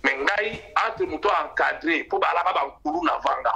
mais ngai entre muto encadré pour balaka ba kuluna vanga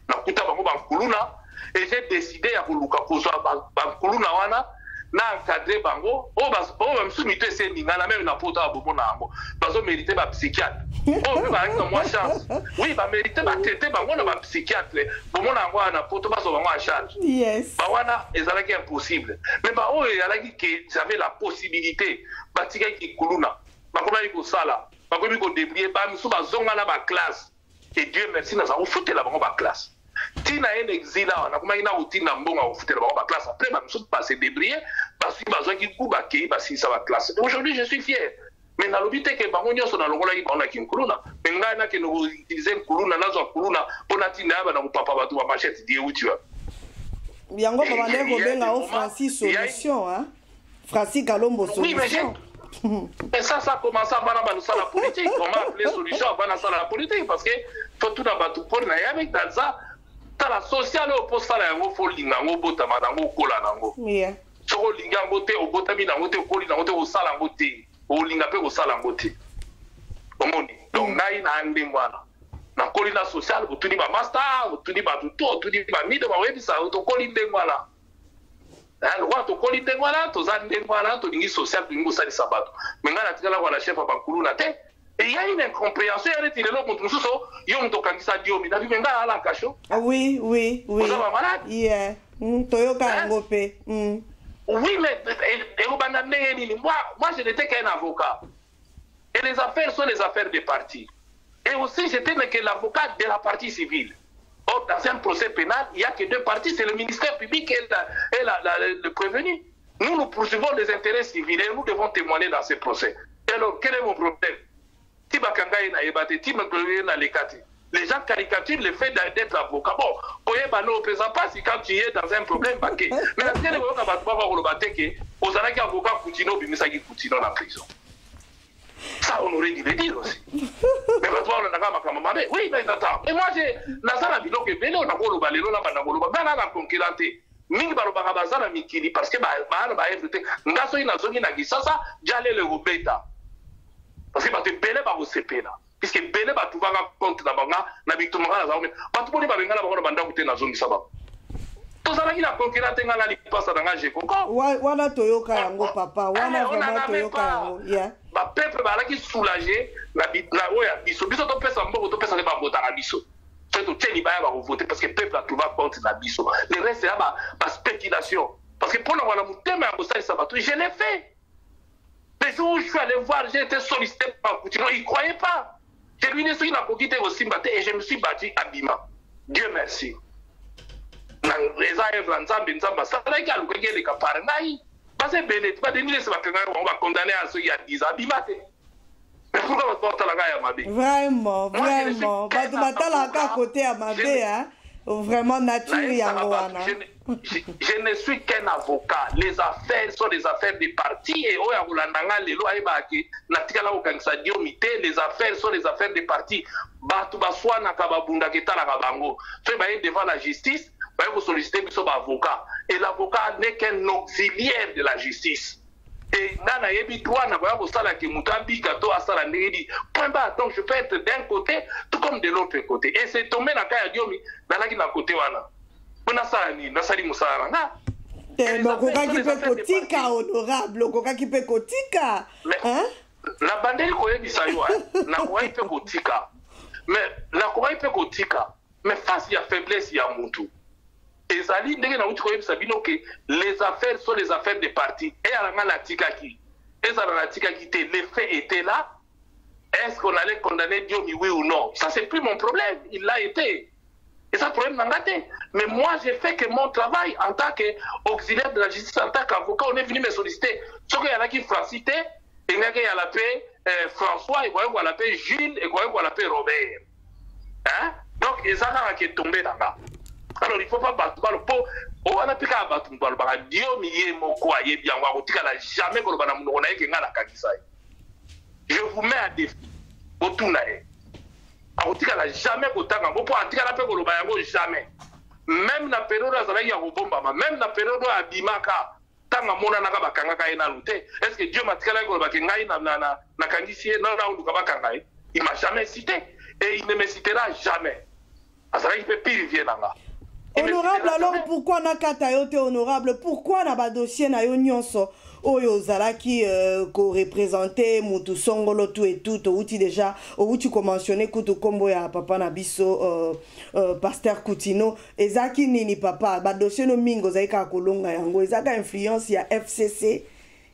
na kuta bango ba kuluna et j'ai décidé ya kuluka kozwa ba kuluna wana na encadré bango o même sumité c'est ningana même na pota bobo na ngo bazo mériter ba psychiatre oh ba avec moi chance oui ba mériter ba traiter bango na ba psychiatre bobo na ngo na poto bazo bango en charge yes ba wana ezalaki impossible mais ba o ezalaki que j'avais la possibilité ba tika ki kuluna ba komaki ko sala ba komaki ko débrouiller ba misu ba zonga na ba classe et Dieu merci na za ofute la bango ba classe tina en exil on a comment ina utina mbonga ofute la bango ba classe après ba misu pas se débrouiller parce que bazo ki kuba ki ba si ça va classe aujourd'hui je suis fier mais na lobité que bango nyoso na longola ki baona ki kuluna mais ngana que nous utiliser kuluna nazo kuluna pona tina ba na papa ba tu ba machette die uti wa yango ba ndeko benga o Francis solution hein Francis Kalombo solution et ça a commencé à la politique. Comment appeler solution à la politique? Parce que faut tout d'abord tout pour n'aller avec dans ça. T'as la sociale au poste là, il faut l'ingango bota madango kola nango. Yeah. Soko l'ingango te au bota mi nango te au koli nango te au salango te au lingape au salango te. Comment dit? Donc naï na ande mwana. Na koli na sociale, au tout ni ba master, au tout ni ba tout, au tout ni ba mide ba webi sa au to koli ndengwana. Alwa to koli ndengwana to za ndengwana to lingi social to lingo sali sabato mengana tikala kwa chef ba kuluna te et il y a une incompréhension elle est là contre so yo mto kangisa diomi na bimengana ala kasho oui vous êtes malade yeah toyoka ngope oui mais et au banda nini moi je n'étais qu'un avocat et les affaires sont les affaires des partis et aussi j'étais que l'avocat de la partie civile. Or, dans un procès pénal, il n'y a que deux parties, c'est le ministère public et le prévenu. Nous poursuivons les intérêts civils et nous devons témoigner dans ces procès. Alors, quel est mon problème? Les gens caricaturent le fait d'être avocat. Bon, ne représente pas si quand tu es dans un problème, mais la seule chose que vous avez avocat Koutino dans la prison. Ça, on aurait dû le dire aussi. Mais toi, on a ma oui, mais attends. Et moi, j'ai Nazara Bilo que Belo, on a le balelo, on a la concurrente. Mingi Baroba Bazana Mikili, parce que Ngaso Inazogi Nagisasa, j'allais le Robeta. Parce que tu Bele Baro Sepena. Puisque Bele Batouva compte dans Banga, Nabitumara Nazarme. Batouoni Babengala Banda Bouté Nazongi Saba. Tozalaki na concurrente ngala lipasa na ngaje koko. Wana toyoka yango papa, wana vraiment toyoka yango. Yeah. Ba peuple balaki soulager la oya biso to pesa mboko to pesa ba vota na biso. C'est tout teni ba va voter parce que peuple a trouvé compte na biso. Le reste c'est ba spéculation parce que pour la wana mutema ya bosali sabato, je l'ai fait. Les jours où je suis allé voir, j'ai été sollicité par Koutino, il croyait pas. J'ai lui dit qu'il a quitté au Simbate et je me suis battu à Bima. Dieu merci. Parce que pas de milliers on va condamner à ceux qui a 10 ans. Mais pourquoi on porte la gaille à Mabé? Vraiment. À côté à Mabé, hein? Vraiment nature. Je ne suis qu'un avocat. Les affaires sont des affaires des partis et les affaires sont des affaires des partis. Devant la justice, vous sollicitez un avocat. Et l'avocat n'est qu'un auxiliaire de la justice. Et donc je peux être d'un côté tout comme de l'autre côté. Et c'est tombé dans le cas de côté. Honorable, la bandelle mais face à faiblesse, il y a Moutou. Et ça dit les affaires sont les affaires des partis. Et à la Tikaki, les faits étaient là. Est-ce qu'on allait condamner Diomi, oui ou non? Ça, c'est plus mon problème. Il l'a été. Et ça, le problème n'a pas été. Mais moi, j'ai fait que mon travail en tant qu'auxiliaire de la justice, en tant qu'avocat, on est venu me solliciter. Ce qu'il y en a qui francité, Et il y a l'appelé François, et il y a l'appelé Gilles, et il y a l'appelé Robert. Hein? Donc, il y a qui est tombé là-bas. Alors, il ne faut pas battre le pot. On a pu battre le pot. Dieu, millier, mon quoi, il est bien. On va jamais qu'on je vous mets à défi. On ne jamais jamais. Même la période où même la période où Abimaka, est-ce que Dieu m'a dit que il m'a jamais cité et il ne me citera jamais. Il peut pire vient là. Honorable, alors pourquoi na katayote honorable? Pourquoi na ba dossier na yo nyonso oyo zalaki ko représenter mutu songolo tout et tout outi déjà outi ko mentionner kutu kombo ya papa na biso pasteur Coutinho ezaki nini papa ba dossier no mingo zaika kolonga yango ezaka influence ya FCC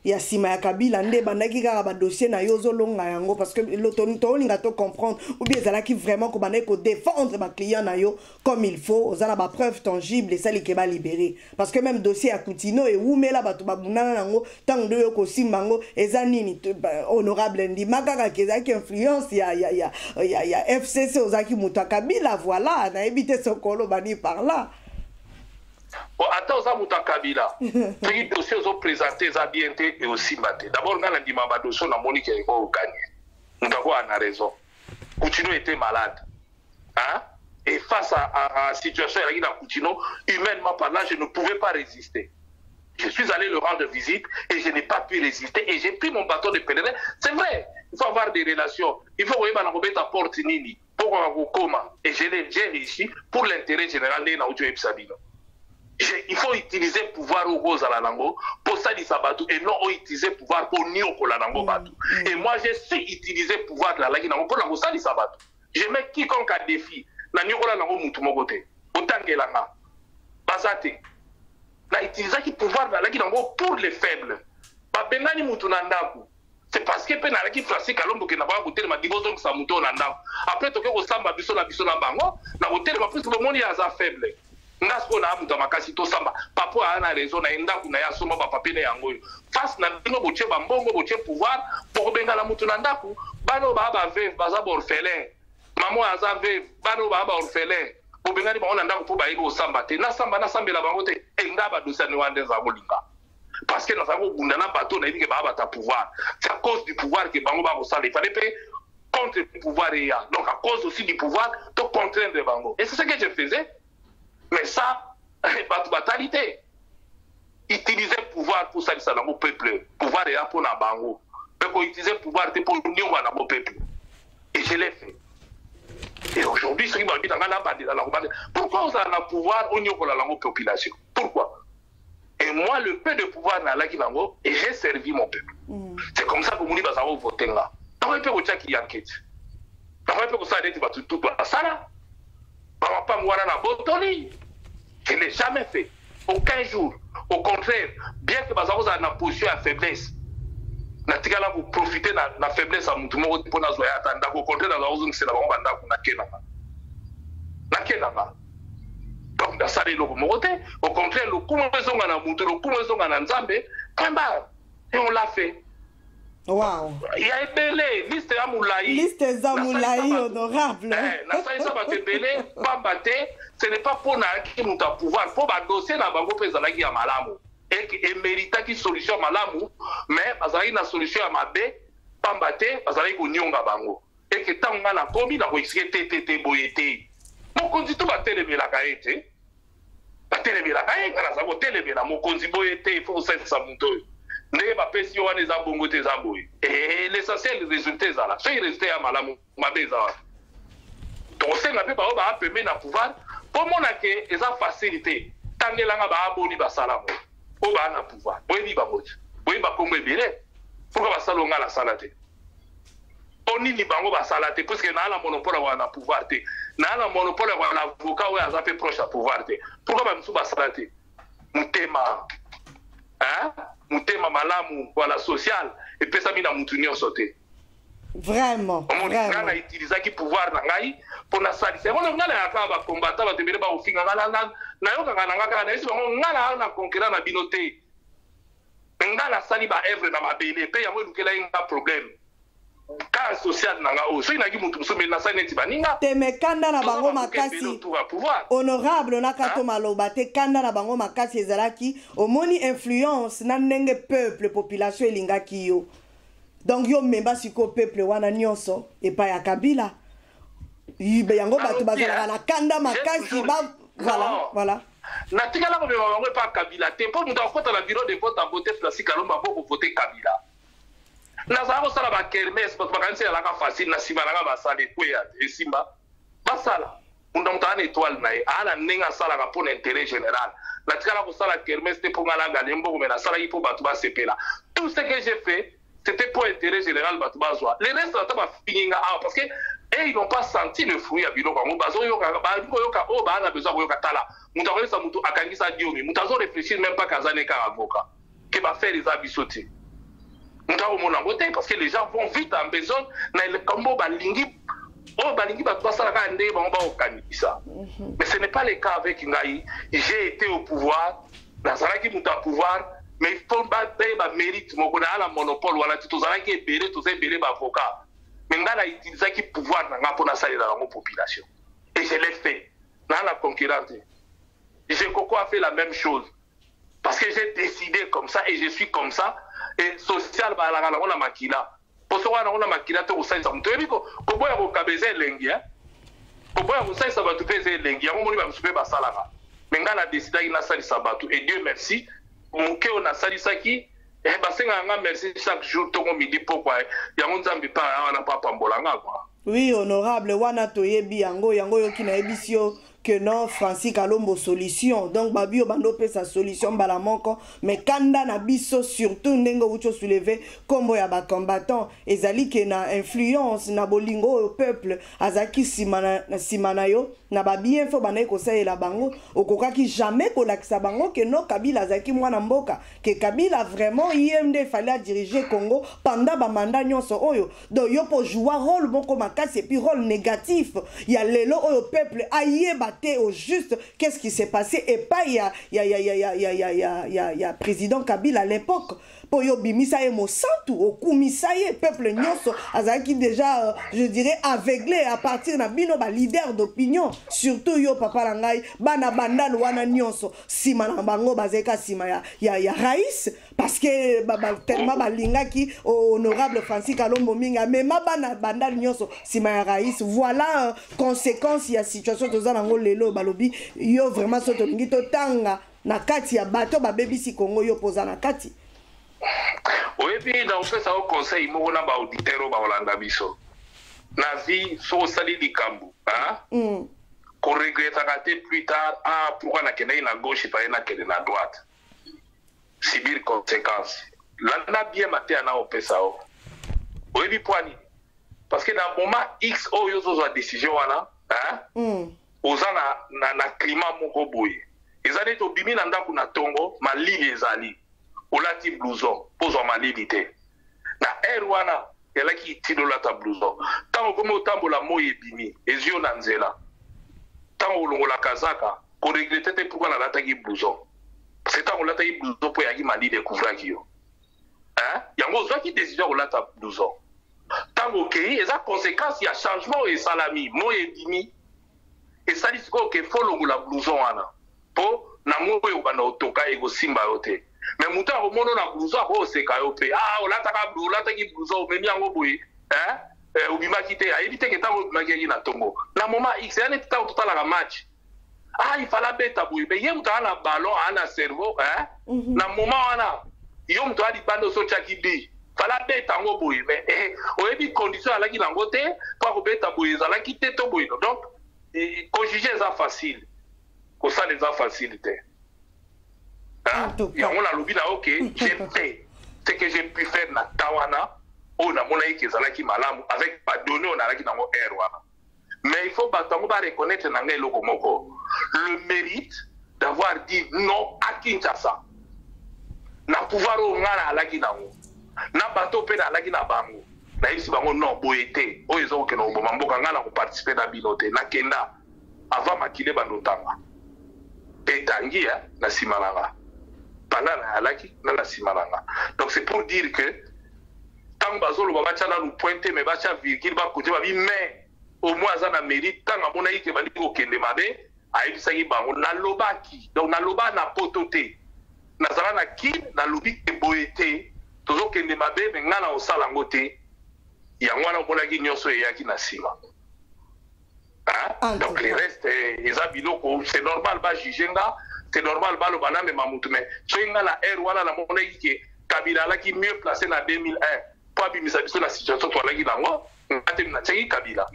ya sima ya Kabila nde bandaki kaka ba dossier na yozo longa yango parce que l'autorité linga to comprendre ou bien zalaki vraiment ko bandaki ko défendre ba client na yo comme il faut ozala ba preuve tangible et ça li ke ba libérer parce que même dossier ya Coutinho et oumela bato ba bunana nango tant de yo ko simbango ezanini honorable ndi makaka kezaki influence ya FCC ozaki muta Kabila voilà na éviter sokolo bani par là. Attends, ça m'a Kabila. Les dossiers ont présenté ça bien et aussi batté. D'abord, on a dit que dossier na Monique est gagné. Nous avons raison. Coutinho était malade. Hein? Et face à la situation de Coutinho, humainement parlant, je ne pouvais pas résister. Je suis allé le rendre visite et je n'ai pas pu résister. Et j'ai pris mon bâton de pèlerin. C'est vrai, il faut avoir des relations. Il faut voir ta porte nini pour un comment. Et j'ai réussi pour l'intérêt général de Naoudio Sabino. Il faut utiliser le pouvoir au Goza la lango pour ça Sabatou et non utiliser le pouvoir pour Nyoko la lango Batou. Et moi j'ai su utiliser le pouvoir de la langue pour la Goza Sabatou. Je mets quiconque à défi. Na Nyoko la lango Moutumogote. Otangelanga. Basate. Na utiliser le pouvoir de la langue pour les faibles. Babengani Moutunandaku. C'est parce que penala qui français kalombo que na ba hôtel ma dibozo que ça mouton nanda. Après to ko samba biso na bango na hôtel ma plus le monde ya za faible. Ngasko na amuta makasi to samba papo ana raison na enda kuna ya soma ba papine yango face na bingo boche bambongo boche pouvoir pour benga la mutu na ndaku bano ba veuve baza orphelin maman aza veuve bano ba orphelin pour benga ni ba ona ndaku pour ba yego samba te na sambela bango te enda ba dosa ni wande za bolinga parce que na sango bunda na bateau na yiki ba ta pouvoir c'est à cause du pouvoir que bango ba ko sala il fallait payer contre le pouvoir et donc à cause aussi du pouvoir to contraindre bango et c'est ce que je faisais. Mais ça, pas de fatalité. Utiliser le pouvoir pour ça, ça dans mon peuple. Pouvoir est là pour la bango. Mais utiliser le pouvoir pour l'union dans mon peuple. Et je l'ai fait. Et aujourd'hui, ceux qui m'ont dit dans la bande, pourquoi on a le pouvoir au niveau de la population? Pourquoi? Et moi, le peu de pouvoir dans la Kibango, et j'ai servi mon peuple. C'est comme ça que vous dites, vous votez là. Dans le peuple, il y a une enquête. Dans le peuple, ça a été tout ça là. Je ne l'ai jamais fait. Aucun jour. Au contraire, bien que vous ayez une position à faiblesse, vous profitez de la faiblesse à mon pour nous attendre. Au contraire, vous avez une donc, dans ça, au contraire, le coup et on l'a fait. Wow. Il y a une liste à Moulaï. Liste à Moulaï honorable. Ce n'est pas pour qui nous a pouvoir. Pour dossier na bango pesa qui a malamu. Et mérita qui solution malamu, mais azali na solution à mabe, pambate, azali ko nyonga bango. Et que tant on a commis na ko expliquer boyete. Mon konzi tout ba telemela kaete. Ba telemela kaete na za ko telemela mon konzi boyete, il faut ça munto. Ne ba pesi wana za bongo te za boy. Et l'essentiel des résultats là. Ce résultat à malamu mabe za. Donc c'est na pe ba ba permet na pouvoir pour mon que les facilité tant que l'on a aboli basalamo au bas na pouvoir oui ba boy oui ba kombe bele pourquoi basalo ngala salate oni ni bango basalate parce que na la monopole na pouvoir te na la monopole na avocat ou azape proche à pouvoir te pourquoi ba msu basalate mutema hein mutema malamu wala social et pesa mina mutunio sauter. Vraiment. On a utilisé qui pouvoir na ngai pour na salisa. On ngala ya ka combattre ba tembele ba ofinga ngala na yo ngala ngaka na isi ngala na conquérir na binoté. nga la sali ba œuvre na mabele pe yango lukela inga problème ka social nanga o so inaki mutu musumbi na sali neti baninga teme kanda na bango makasi honorable na kato maloba te kanda na bango makasi ezalaki omoni influence na ndenge peuple population elingaki yo donc yo memba siko peuple wana nyonso epai ya Kabila yibe yango bato bazalaka na kanda makasi ba voilà natikala ko beba bango epai Kabila te mpo mutu akota na bureau de vote a voter Francis Kalomba po voter Kabila nazala kosala bakermes bato bakanisi elaka facile na nsima nanga basala ekweya esimba basala mutu mutu ana étoile na ye ana ndenge asalaka mpo na intérêt général natikala kosala kermes te mpo nga nagale mboko me nasalaki mpo bato basepela tout ce que j'ai fait c'était pour intérêt général bato bazwa le reste ata bafinginga awa parce que ils n'ont pas senti le fruit ya biloko yango bazoyoka oyo baana besoin koyoka tala mutu akoyesa mutu akangisa diomi mutu azoréfléchir même pas kazane kaka avocat ke bafaire eza biso te mutu akomona yango te parce que les gens vont vite en besoin na elekambo balingi bato basalaka ndenge bango bakokanisa mais ce n'est pas le cas avec ngai j'ai été au pouvoir nazalaki mutu à pouvoir mais il faut ba mérite moko na ala monopole wana te tozalaki ebele toza ebele baavocat mais nga na utilisaki pouvoir na nga mpona asalela yango population et je l'ai fait na la concurrente j'ai Coco a fait la même chose parce que j'ai décidé comme ça et je suis comme ça et social balaka nango na makila po so wana na makila te kosalisa moto yebi koboya kokabeza elengi koboya kosalisa bato mpe eza elengi yango moni bamosu mpe basalaka mais nga na décidaki nasalisa bato et Dieu merci moke oyo nasalisaki basenga nga merci chaque jour tongo midi pokwa yango nzambe pa wana papambola nga kwa oui honorable wana toyebi yango yoki na yebisi yo que non Francis Kalombo solution donc babio bando pe sa solution bala moko mais kanda na biso surtout ndenge ucho soulever kombo ya ba combattant ezali ke na influence na bolingo au peuple azaki simana yo na ba bien fo bana ko saela bango okokaki jamais ko lakisa bango que non Kabila azaki mwana mboka que Kabila vraiment IMD fallait diriger Congo pendant ba mandat nyonso oyo donc yo po jouer rôle moko makasi et puis rôle négatif ya lelo oyo peuple ayeba au juste qu'est-ce qui s'est passé et pas il y a président Kabila à l'époque pour yo bimisa e mosantu okumisa ye peuple nyonso azaki déjà je dirais aveuglé à partir na bino ba leader d'opinion surtout yo papa langai bana bandal wana nyonso sima na bango bazeka sima ya Raïs parce que tellement balingaki honorable Francis Kalombo minga mais bana bandal nyonso sima ya Raïs voilà conséquence ya situation toza nango lelo balobi yo vraiment soto lingi to tanga na kati ya bato babebisi Congo yo poza na kati. Oui, puis dans ce ça au conseil mo na ba auditeur ba Holanda biso na vie so sali di kambu hein qu'on regrettera plus tard pourquoi na kene na gauche pas na kene na droite subir conséquences là bien maté na opesa o oui puis poani parce que dans moment X o yo zo décision wana hein ozana na climat moko boye ezali to bimi na ndaku na tongo malili ezali olati blouson pozo malili te na wana elaki tidola ta blouson tango komo otambola moye bimi ezio na nzela tango olongola kazaka ko regretter te pourquoi na lataki blouson c'est tango lataki blouson po yaki malili découvraki yo yango zwaki décision olata blouson tango kei eza conséquence ya changement et salami moye bimi et ça dit que faut la blouson wana po na moyo bana otoka ego simba yote mais muta ko mono na blouson ko seka yo pe olata ki blouson memi yango boye ubima kite aibite ke tango mageki na tongo na moment x ane tata total la match il fallait beta boye be ye muta na ballon ana cerveau na moment wana yo muta ali bando so chaki bi fallait beta ngo boye mais oyebi condition ala ki nango te pa ko beta boye za la kite to boye donc conjuger ça facile que ça les a facilité yango na lobi na ok j'ai fait ce que j'ai pu faire na tawana on a mon aïe ezalaki malamu avec pas donné on a laki nango wana mais il faut batango ba reconnaître na ngai loko moko le mérite d'avoir dit non à Kinshasa na pouvoir o ngala alaki nango na bato pe na alaki na bango na isi bango non boyete o ezo ke no bomba mboka ngala ko participer na binote na kenda avant makile bandotanga etangia na simalanga nana alaki nana simananga. Donc c'est pour dire que tant bazolo babacha na nous pointer mais bacha virgule ba côté ba bi mais au moins ça na mérite tant amona yike bali ko kende mabe ayibisaki bango na lobaki. Donc na loba na pototé na zala na ki na lobi ke boyete tozo kende mabe mais ngana osala ngote yango na mona ki nyoso yaki na sima. Hein? Donc les restes c'est normal ba jugenga, c'est normal ba lo bana mais mamutu mais so nga la air wala la mona yike Kabila la qui mieux placé en 2001 pour bimisa biso la situation to la ki nango ngate na tsheki Kabila.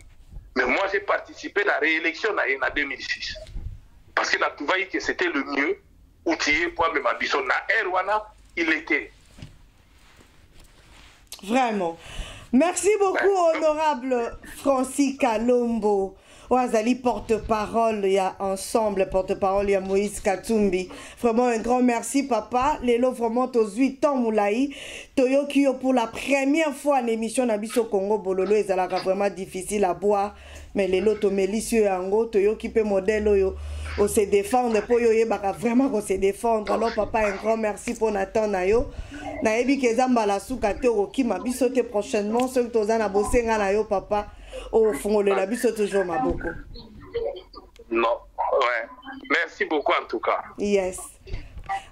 Mais moi, j'ai participé à la réélection en 2006. Parce que je trouvais que c'était le mieux outillé pour me m'ambition. Erwana, il était. Vraiment. Merci beaucoup, honorable Francis Kalombo. Ouazali porte-parole, il y a ensemble, porte-parole, il y a Moïse Katumbi. Vraiment un grand merci, papa. Lélo, vraiment, aux 8 ans, Moulaï. Toyo Kyo, pour la première fois en émission, Nabiso Congo Bololo, et ça vraiment difficile à boire. Mais Lélo, Tomélicieux, Ango, Toyo qui peut modèle, on se défendre, pour yo, vraiment, on se défendre. Alors, papa, un grand merci pour Nathan Nayo. Naebi Kezamba la soukate, Roki, Mabiso, prochainement, ceux qui ont bossé, Nayo, papa. Au fond, le labus toujours m'a beaucoup. Non, ouais. Merci beaucoup en tout cas. Yes.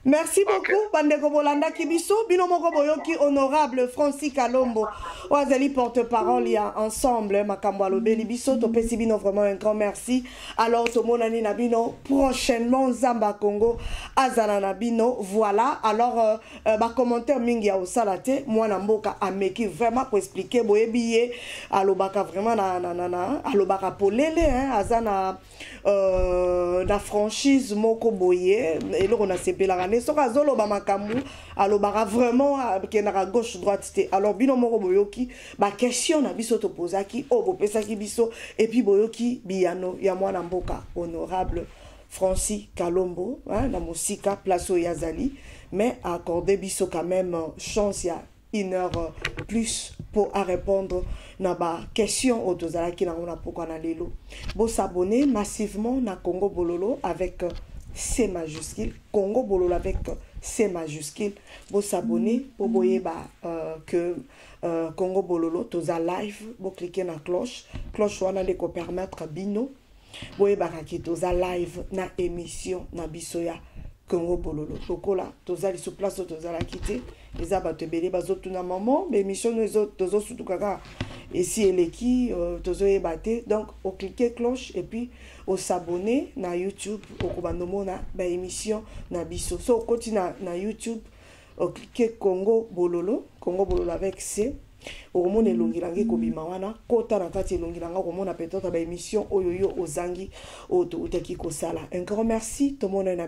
Merci beaucoup, Bandeko Bolanda Kibiso, Binomoko Boyoki, honorable Francis Kalombo, Oazali porte-parole, il y a ensemble, Makambo Alobeli Biso, Topesi Bino, vraiment un grand merci. Alors, Tomonani Nabino, prochainement, Zamba Congo, Azana Nabino, voilà. Alors, ma commentaire Mingi au Salate, moi Namboka Ameki, vraiment pour expliquer, Boye Billet, Alobaka vraiment, Alobaka Polele, Azana, la franchise Moko Boye, et là, on a CP la rane, so razolo ba makambu, alobara vraiment, kenara gauche, droite, alors bino moro boyoki, ba question na biso to posaki, oh bo pesaki biso, et puis boyoki, biyano, ya mwana mboka, honorable Francis Kalombo, hein, la musika, place au Yazali, mais accorder biso quand même chance, ya 1 heure plus pour répondre na ba question au tozala ki na on a pourquoi na lelo. Bo s'abonner massivement na Congo Bololo avec C majuscule, Congo Bololo avec C majuscule. Vous s'abonner pour voyez que Congo Bololo toza live, vous cliquez na cloche wana de ko permettre bino. Voyez ki toza live na émission na bisoya Congo Bololo. Tokola toza li sous place toza la quitter. Les abato belé bazotu na maman, mais émission nous autres tozo surtout kaka. Et si elle est qui, tozo ebate, donc au cliquer cloche et puis au s'abonner na YouTube, au kobandomo na ba émission na biso. So au continue na YouTube, au cliquer Congo Bololo avec C. Au moment de l'ongilangi kobimawana, kota na kati l'ongilanga au moment peut-être ba émission oyoyo ozangi o to utaki kosala. Un grand merci, tout le monde na